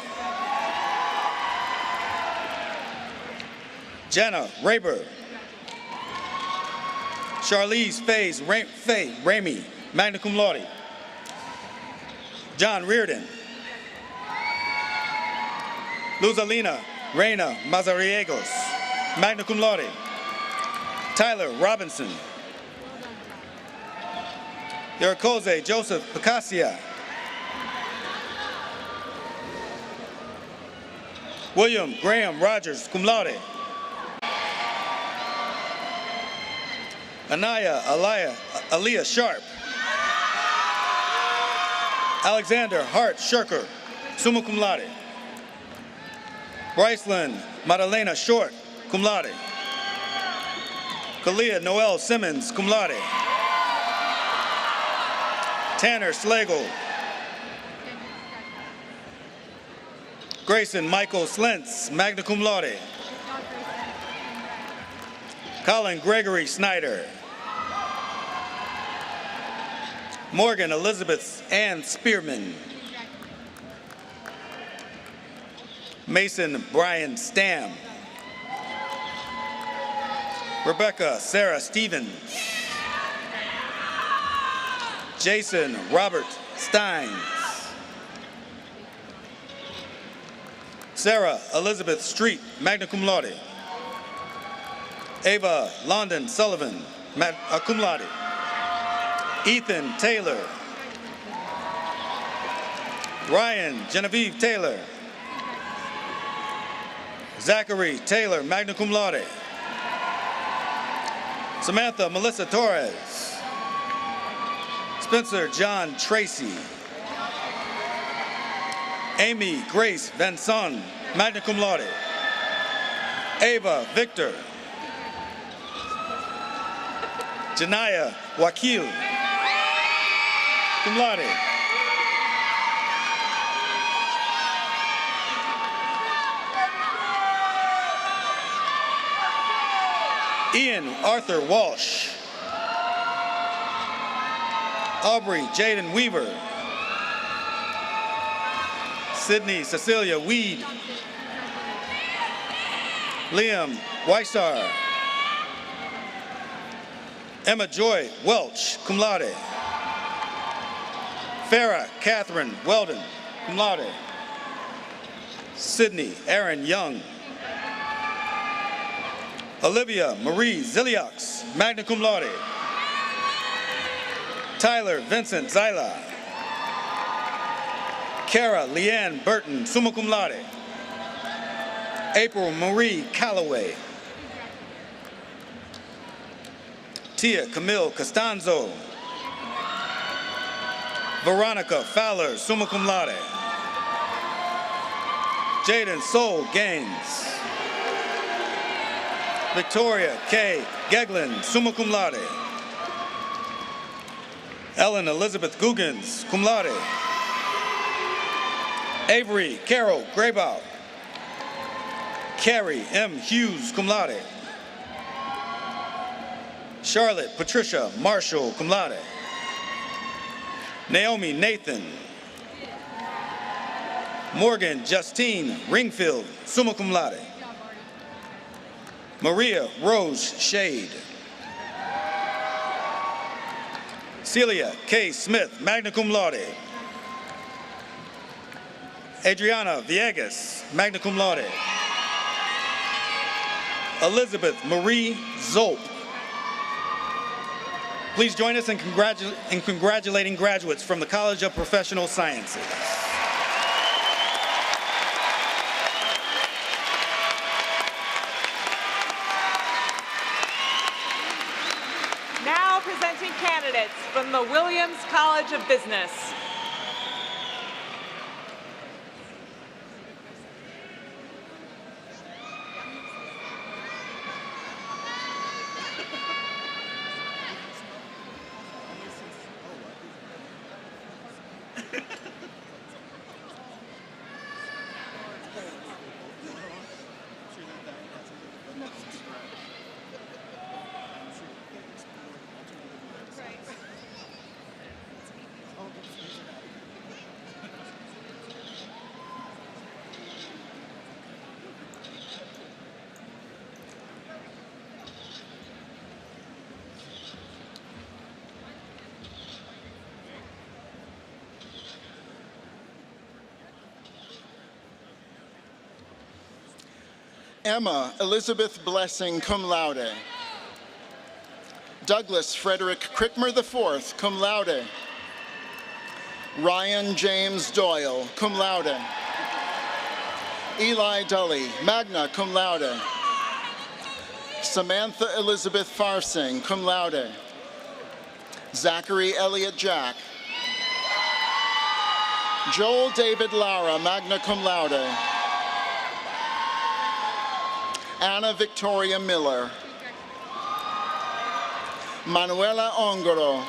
Jana Raber. Charlize Faye Ramey, magna cum laude. John Reardon. Luzalina Reina Mazariegos, magna cum laude. Tyler Robinson. Yarakoze Joseph Picasia. William Graham Rogers, cum laude. Anaya Aliyah Sharp. Alexander Hart Shirker, summa cum laude. Brycelyn Madalena Short, cum laude. Kalia Noel Simmons, cum laude. Tanner Slagle. Grayson Michael Slentz, magna cum laude. Colin Gregory Snyder. Morgan Elizabeth Ann Spearman. Mason Brian Stam. Rebecca Sarah Stevens. Jason Robert Steins. Sarah Elizabeth Street, magna cum laude. Ava London Sullivan, cum laude. Ethan Taylor. Ryan Genevieve Taylor. Zachary Taylor, magna cum laude. Samantha Melissa Torres. Spencer John Tracy. Amy Grace Van Son, magna cum laude. Ava Victor. Janaya Wakil, cum laude. Ian Arthur Walsh. Aubrey Jaden Weaver. Sydney Cecilia Weed. Liam Weissar. Emma Joy Welch, cum laude. Farah Catherine Weldon, cum laude. Sydney Aaron Young. Olivia Marie Ziliox, magna cum laude. Tyler Vincent Zyla. Kara Leanne Burton, summa cum laude. April Marie Calloway. Tia Camille Costanzo. Veronica Fowler, summa cum laude. Jaden Soul Gaines. Victoria K. Geglin, summa cum laude. Ellen Elizabeth Guggens, cum laude. Avery Carol Graybow. Carrie M. Hughes, cum laude. Charlotte Patricia Marshall, cum laude. Naomi Nathan. Morgan Justine Ringfield, summa cum laude. Maria Rose Shade. Celia K. Smith, magna cum laude. Adriana Villegas, magna cum laude. Elizabeth Marie Zolp. Please join us in congratulating graduates from the College of Professional Sciences.
Now presenting candidates from the Williams College of Business.
Emma Elizabeth Blessing, cum laude. Douglas Frederick Crickmer IV, cum laude. Ryan James Doyle, cum laude. Eli Dully, magna cum laude. Samantha Elizabeth Farsing, cum laude. Zachary Elliott Jack. Joel David Lara, magna cum laude. Anna Victoria Miller. Manuela Ongoro.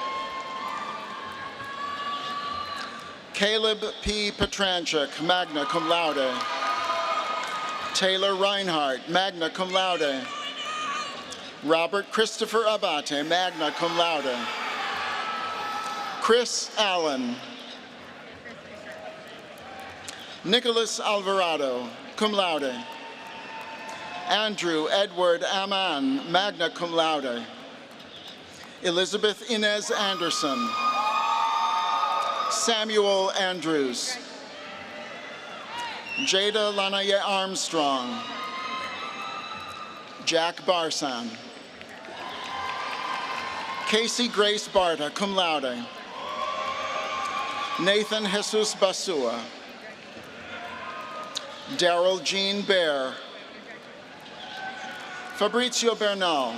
Caleb P. Petranchik, magna cum laude. Taylor Reinhardt, magna cum laude. Robert Christopher Abate, magna cum laude. Chris Allen. Nicholas Alvarado, cum laude. Andrew Edward Aman, magna cum laude. Elizabeth Inez Anderson. Samuel Andrews. Jada Lanaye Armstrong. Jack Barsan. Casey Grace Barta, cum laude. Nathan Jesus Basua. Daryl Jean Bear. Fabrizio Bernal.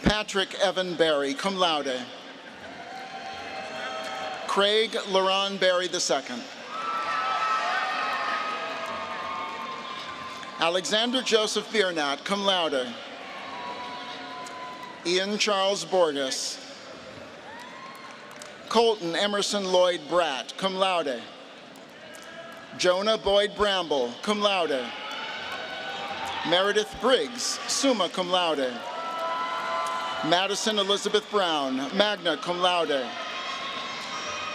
Patrick Evan Berry, cum laude. Craig Laron Berry II. Alexander Joseph Biernat, cum laude. Ian Charles Borges. Colton Emerson Lloyd Bratt, cum laude. Jonah Boyd Bramble, cum laude. Meredith Briggs, summa cum laude. Madison Elizabeth Brown, magna cum laude.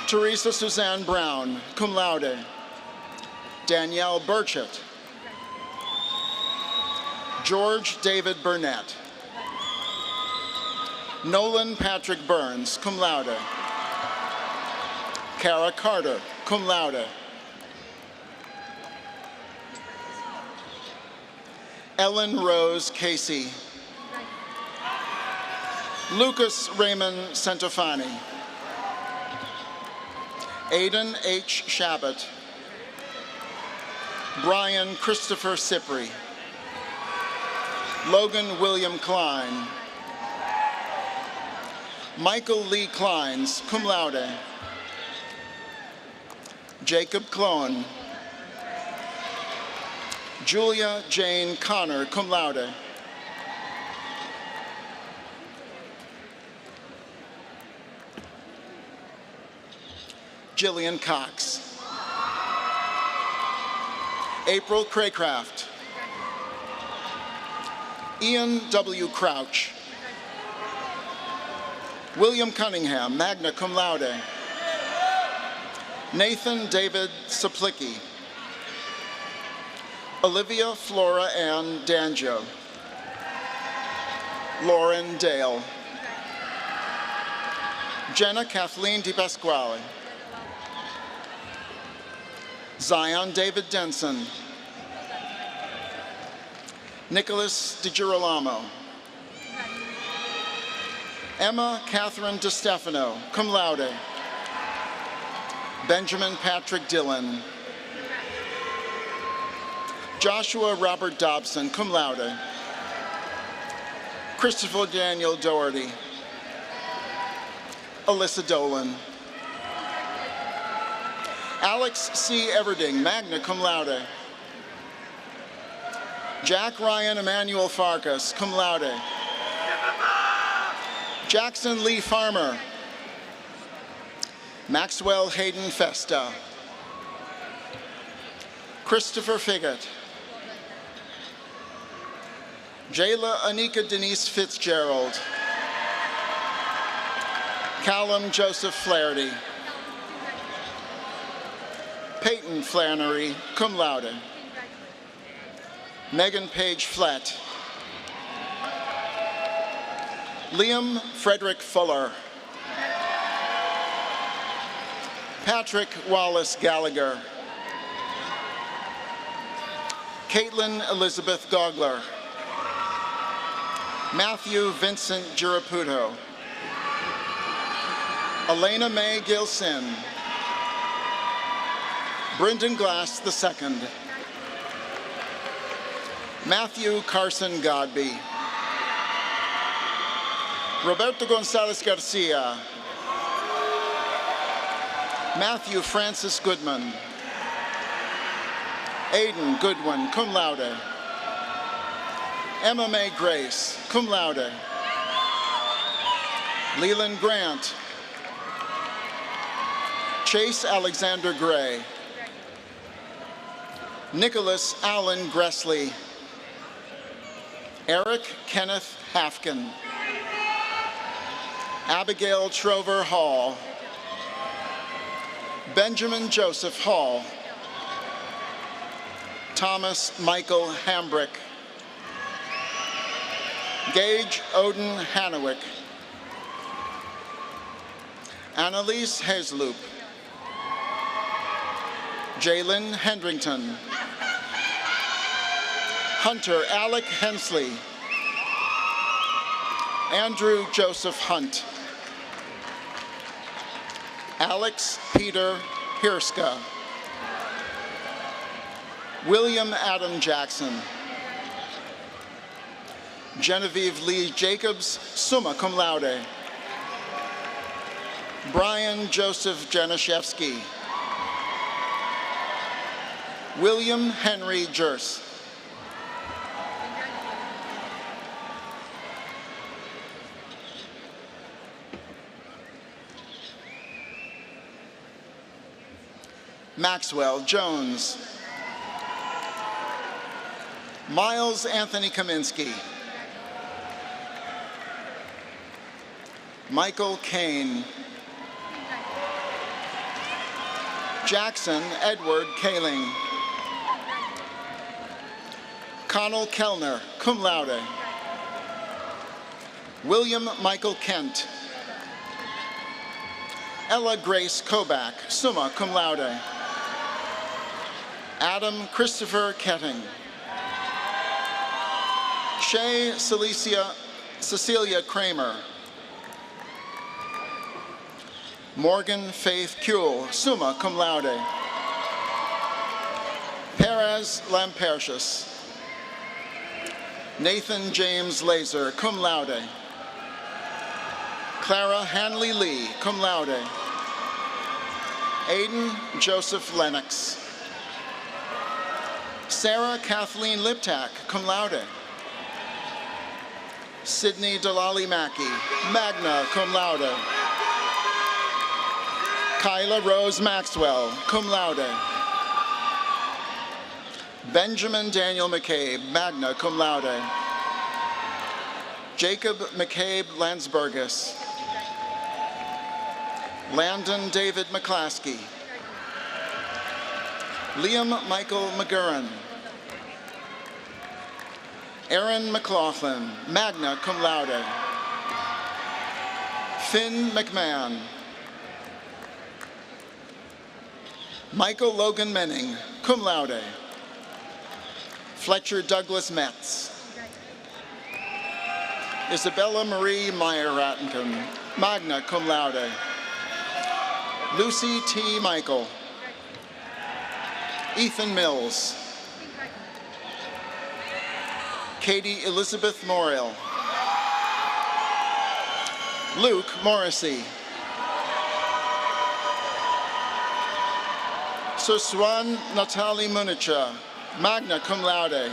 Teresa Suzanne Brown, cum laude. Danielle Burchett. George David Burnett. Nolan Patrick Burns, cum laude. Kara Carter, cum laude. Ellen Rose Casey. Lucas Raymond Centofani. Aidan H. Shabbat. Brian Christopher Cipri. Logan William Klein. Michael Lee Kleins, cum laude. Jacob Clone. Julia Jane Connor, cum laude. Jillian Cox. April Craycraft. Ian W. Crouch. William Cunningham, magna cum laude. Nathan David Saplicki. Olivia Flora Ann Danjo. Lauren Dale. Jenna Kathleen DiPasquale. Zion David Denson. Nicholas DiGirolamo. Emma Catherine DiStefano, cum laude. Benjamin Patrick Dillon. Joshua Robert Dobson, cum laude. Christopher Daniel Doherty. Alyssa Dolan. Alex C. Everding, magna cum laude. Jack Ryan Emmanuel Farkas, cum laude. Jackson Lee Farmer. Maxwell Hayden Festa. Christopher Figgett. Jayla Anika Denise Fitzgerald. Callum Joseph Flaherty. Peyton Flannery, cum laude. Megan Page Flett. Liam Frederick Fuller. Patrick Wallace Gallagher. Caitlin Elizabeth Gogler. Matthew Vincent Giraputo. Elena Mae Gilson. Brendan Glass II. Matthew Carson Godby. Roberto Gonzalez Garcia. Matthew Francis Goodman. Aiden Goodwin, cum laude. Emma Mae Grace, cum laude. Leland Grant. Chase Alexander Gray. Nicholas Allen Gressley. Eric Kenneth Hafkin. Abigail Trover Hall. Benjamin Joseph Hall. Thomas Michael Hambrick. Gage Odin Hanowick. Annalise Hasloop. Jalen Hendrington. Hunter Alec Hensley. Andrew Joseph Hunt. Alex Peter Hirska. William Adam Jackson. Genevieve Lee Jacobs, summa cum laude. Brian Joseph Janishevsky. William Henry Jers. Maxwell Jones. Miles Anthony Kaminsky. Michael Kane. Jackson Edward Kaling. Connell Kellner, cum laude. William Michael Kent. Ella Grace Kobach, summa cum laude. Adam Christopher Ketting. Shay Cecilia Kramer. Morgan Faith Kuehl, summa cum laude. Perez Lampertius. Nathan James Laser, cum laude. Clara Hanley Lee, cum laude. Aiden Joseph Lennox. Sarah Kathleen Liptak, cum laude. Sydney Delali Mackey, magna cum laude. Kyla Rose Maxwell, cum laude. Benjamin Daniel McCabe, magna cum laude. Jacob McCabe Landsbergis. Landon David McClaskey. Liam Michael McGurran. Aaron McLaughlin, magna cum laude. Finn McMahon. Michael Logan Menning, cum laude. Fletcher Douglas Metz. Isabella Marie Meyer Rattincum, magna cum laude. Lucy T. Michael. Ethan Mills. Katie Elizabeth Morrill. Luke Morrissey. Suswan Natalie Municha, magna cum laude.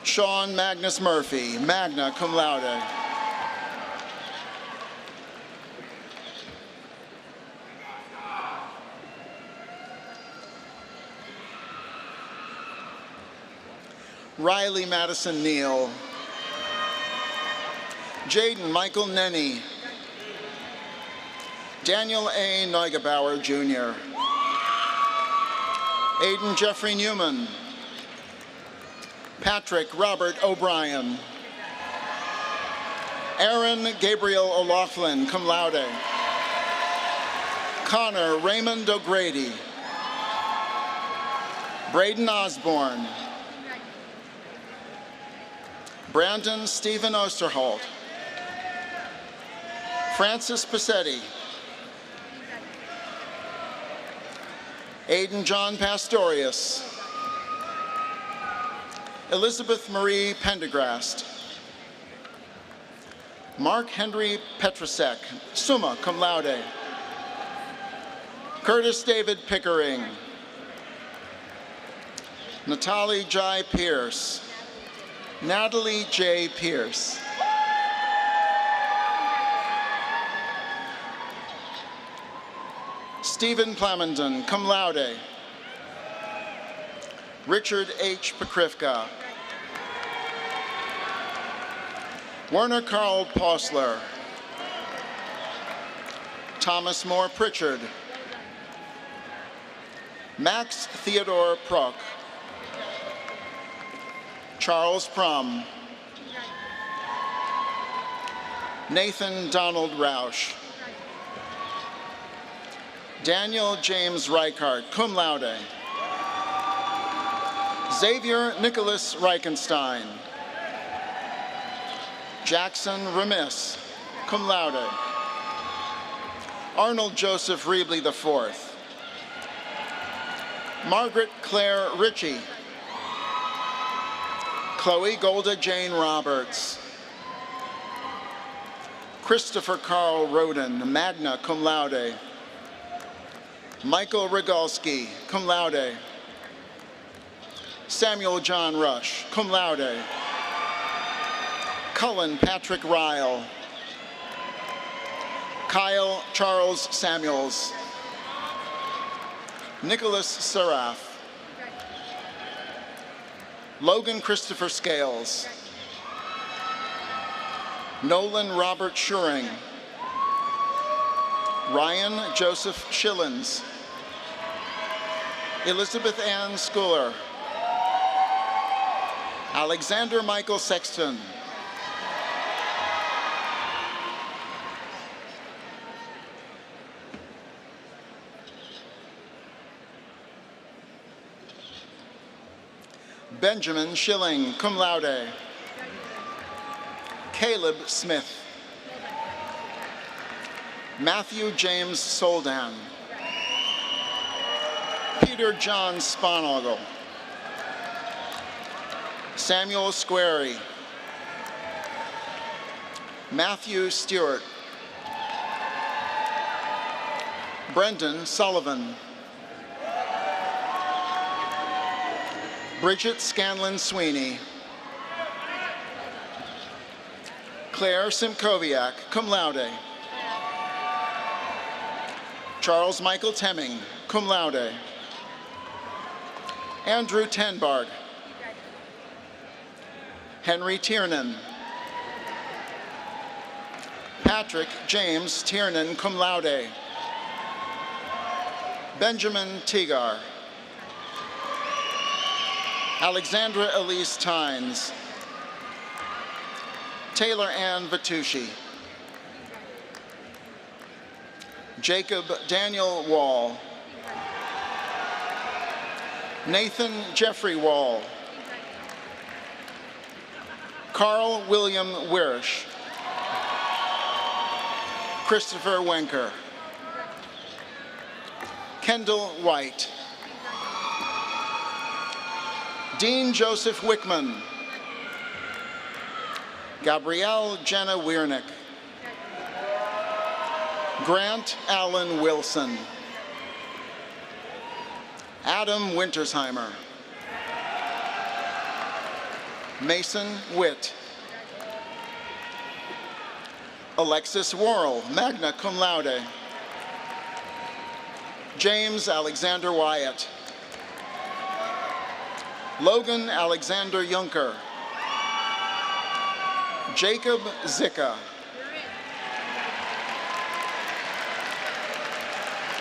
Sean Magnus Murphy, magna cum laude. Riley Madison Neal. Jaden Michael Nenny. Daniel A. Neugebauer, Jr. Aiden Jeffrey Newman. Patrick Robert O'Brien. Aaron Gabriel O'Loughlin, cum laude. Connor Raymond O'Grady. Braden Osborne. Brandon Stephen Osterholt. Francis Passetti. Aiden John Pastorius. Elizabeth Marie Pendergrast. Mark Henry Petrasek, summa cum laude. Curtis David Pickering. Natalie Jai Pierce. Natalie J. Pierce. Stephen Plamondon, cum laude. Richard H. Pekrivka. Werner Carl Posler. Thomas Moore Pritchard. Max Theodore Prock. Charles Prum. Nathan Donald Roush. Daniel James Reichart, cum laude. Xavier Nicholas Reichenstein. Jackson Remis, cum laude. Arnold Joseph Rebley IV. Margaret Claire Ritchie. Chloe Golda Jane Roberts. Christopher Carl Roden, magna cum laude. Michael Rogalski, cum laude. Samuel John Rush, cum laude. Cullen Patrick Ryle. Kyle Charles Samuels. Nicholas Seraph. Logan Christopher Scales. Nolan Robert Schuring. Ryan Joseph Schillens. Elizabeth Ann Schooler. Alexander Michael Sexton. Benjamin Schilling, cum laude. Caleb Smith. Matthew James Soldan. Peter John Sponogle. Samuel Squarey. Matthew Stewart. Brendan Sullivan. Bridget Scanlon Sweeney. Claire Simkoviak, cum laude. Charles Michael Temming, cum laude. Andrew Tenbard. Henry Tiernan. Patrick James Tiernan, cum laude. Benjamin Tegar. Alexandra Elise Tynes. Taylor Ann Vitucci. Jacob Daniel Wall. Nathan Jeffrey Wall. Carl William Wirish. Christopher Wenker. Kendall White. Dean Joseph Wickman. Gabrielle Jenna Wiernick. Grant Allen Wilson. Adam Wintersheimer. Mason Witt. Alexis Worrell, magna cum laude. James Alexander Wyatt. Logan Alexander Junker. Jacob Zicka.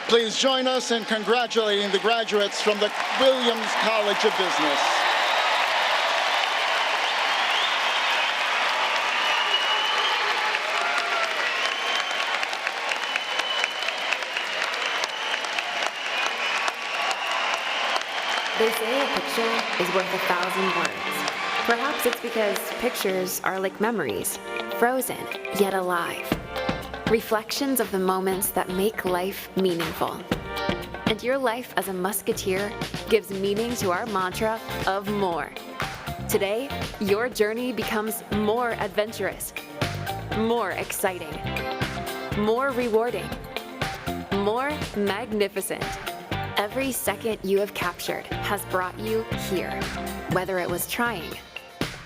Please join us in congratulating the graduates from the Williams College of Business.
They say a picture is worth 1,000 words. Perhaps it's because pictures are like memories, frozen yet alive. Reflections of the moments that make life meaningful. And your life as a musketeer gives meaning to our mantra of more. Today, your journey becomes more adventurous, more exciting, more rewarding, more magnificent. Every second you have captured has brought you here, whether it was trying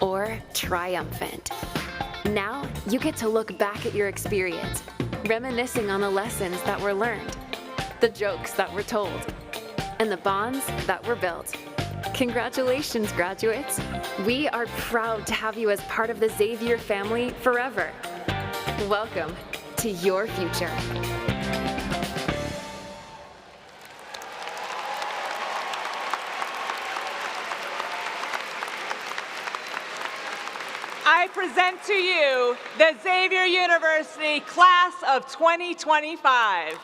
or triumphant. Now you get to look back at your experience, reminiscing on the lessons that were learned, the jokes that were told, and the bonds that were built. Congratulations, graduates. We are proud to have you as part of the Xavier family forever. Welcome to your future.
I present to you the Xavier University Class of 2025.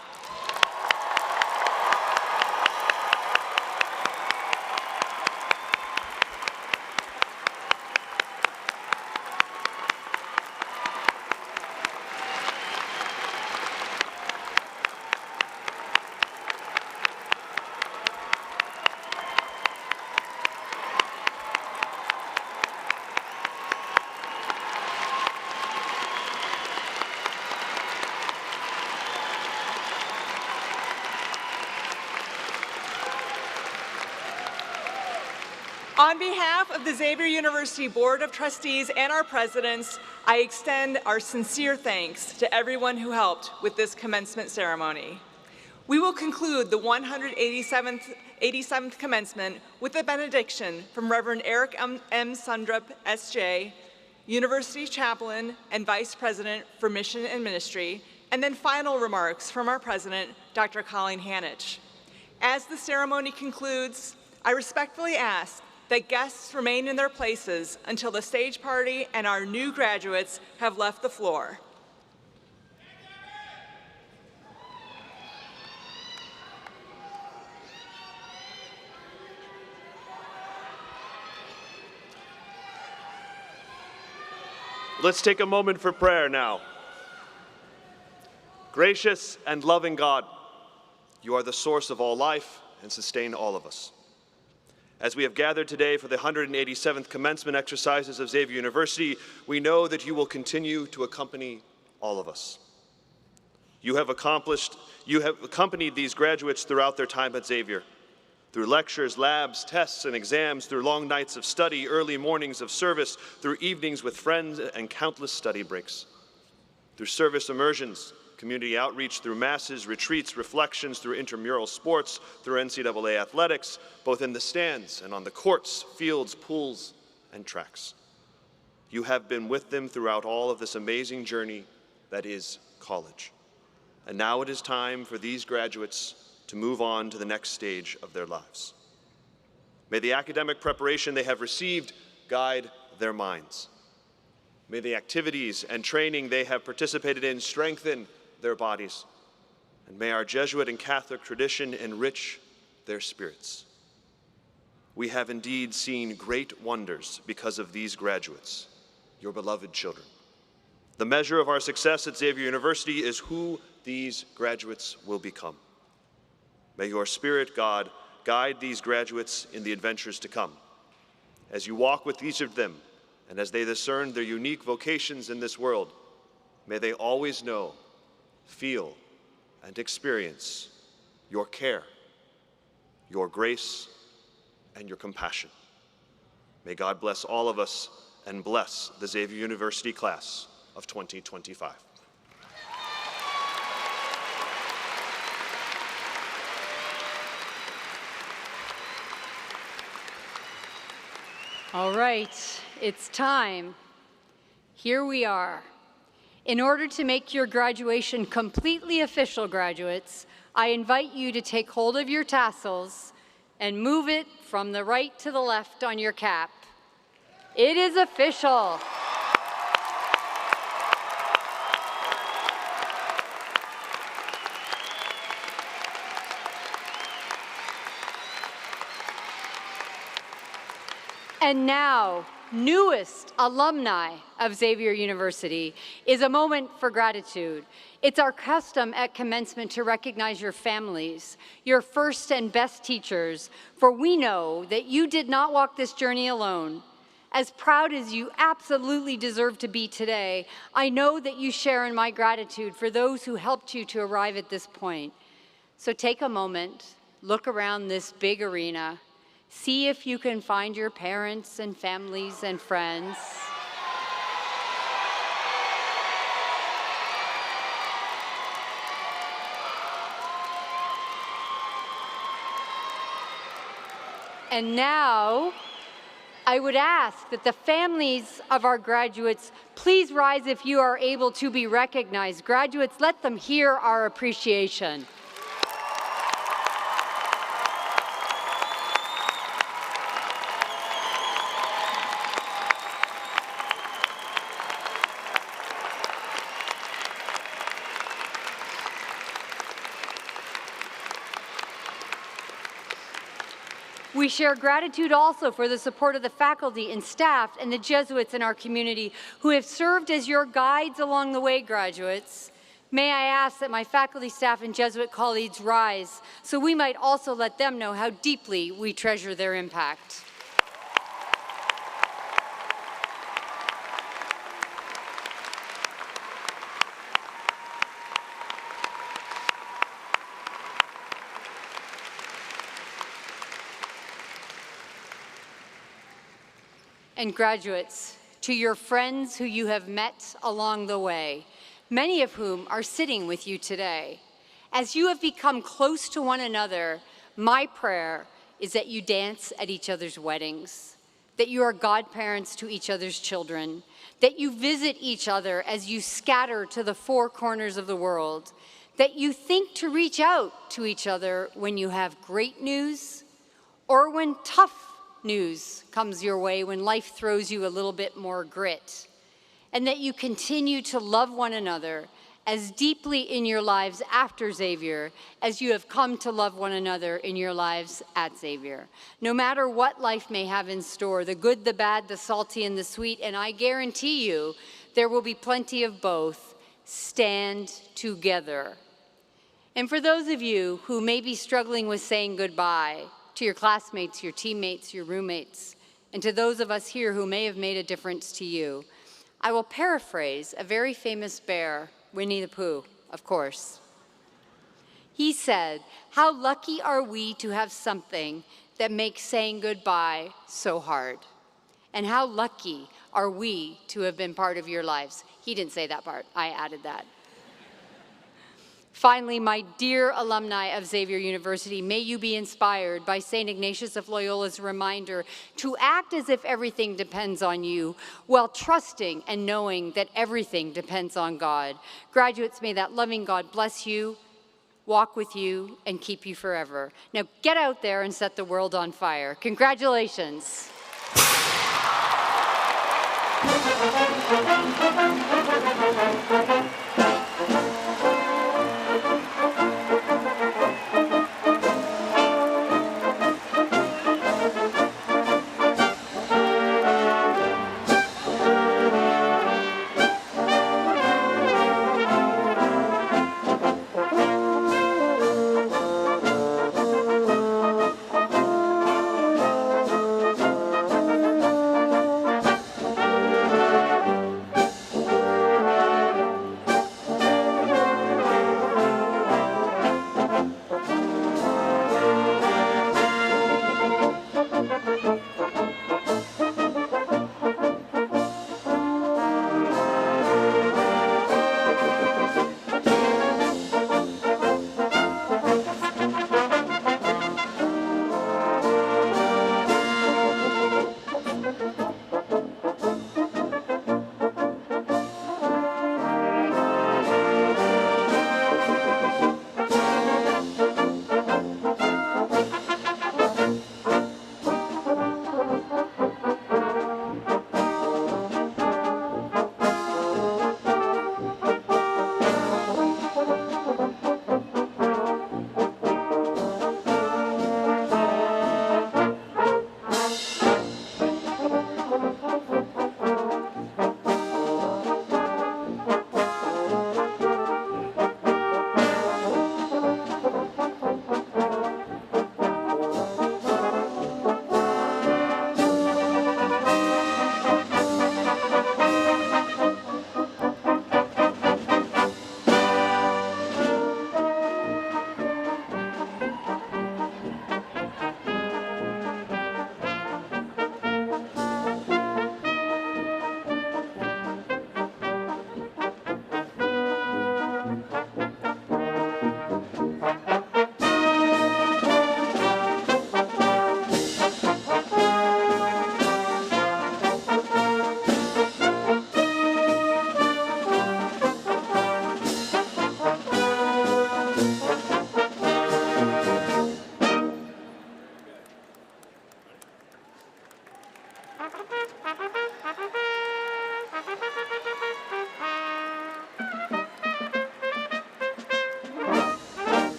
On behalf of the Xavier University Board of Trustees and our presidents, I extend our sincere thanks to everyone who helped with this commencement ceremony. We will conclude the 187th commencement with a benediction from Reverend Eric M. Sundrup, S.J., University Chaplain and Vice President for Mission and Ministry, and then final remarks from our President, Dr. Colleen Hanich. As the ceremony concludes, I respectfully ask that guests remain in their places until the stage party and our new graduates have left the floor.
Let's take a moment for prayer now. Gracious and loving God, you are the source of all life and sustain all of us. As we have gathered today for the 187th commencement exercises of Xavier University, we know that you will continue to accompany all of us. You have accompanied these graduates throughout their time at Xavier, through lectures, labs, tests, and exams, through long nights of study, early mornings of service, through evenings with friends, and countless study breaks, through service immersions, community outreach, through masses, retreats, reflections, through intramural sports, through NCAA athletics, both in the stands and on the courts, fields, pools, and tracks. You have been with them throughout all of this amazing journey that is college. And now it is time for these graduates to move on to the next stage of their lives. May the academic preparation they have received guide their minds. May the activities and training they have participated in strengthen their bodies. And may our Jesuit and Catholic tradition enrich their spirits. We have indeed seen great wonders because of these graduates, your beloved children. The measure of our success at Xavier University is who these graduates will become. May your Spirit, God, guide these graduates in the adventures to come. As you walk with each of them, and as they discern their unique vocations in this world, may they always know, feel, and experience your care, your grace, and your compassion. May God bless all of us and bless the Xavier University class of 2025.
All right, it's time. Here we are. In order to make your graduation completely official, graduates, I invite you to take hold of your tassels and move it from the right to the left on your cap. It is official. And now, newest alumni of Xavier University, is a moment for gratitude. It's our custom at commencement to recognize your families, your first and best teachers, for we know that you did not walk this journey alone. As proud as you absolutely deserve to be today, I know that you share in my gratitude for those who helped you to arrive at this point. So take a moment, look around this big arena, see if you can find your parents and families and friends. And now, I would ask that the families of our graduates please rise if you are able to be recognized. Graduates, let them hear our appreciation. We share gratitude also for the support of the faculty and staff and the Jesuits in our community who have served as your guides along the way, graduates. May I ask that my faculty, staff, and Jesuit colleagues rise so we might also let them know how deeply we treasure their impact. and graduates, to your friends who you have met along the way, many of whom are sitting with you today. As you have become close to one another, my prayer is that you dance at each other's weddings, that you are godparents to each other's children, that you visit each other as you scatter to the four corners of the world, that you think to reach out to each other when you have great news or when tough news comes your way, when life throws you a little bit more grit, and that you continue to love one another as deeply in your lives after Xavier as you have come to love one another in your lives at Xavier. No matter what life may have in store, the good, the bad, the salty, and the sweet, and I guarantee you there will be plenty of both, stand together. And for those of you who may be struggling with saying goodbye to your classmates, your teammates, your roommates, and to those of us here who may have made a difference to you, I will paraphrase a very famous bear, Winnie the Pooh, of course. He said, "How lucky are we to have something that makes saying goodbye so hard? And how lucky are we to have been part of your lives?" He didn't say that part, I added that. Finally, my dear alumni of Xavier University, may you be inspired by St. Ignatius of Loyola's reminder to act as if everything depends on you, while trusting and knowing that everything depends on God. Graduates, may that loving God bless you, walk with you, and keep you forever. Now get out there and set the world on fire. Congratulations.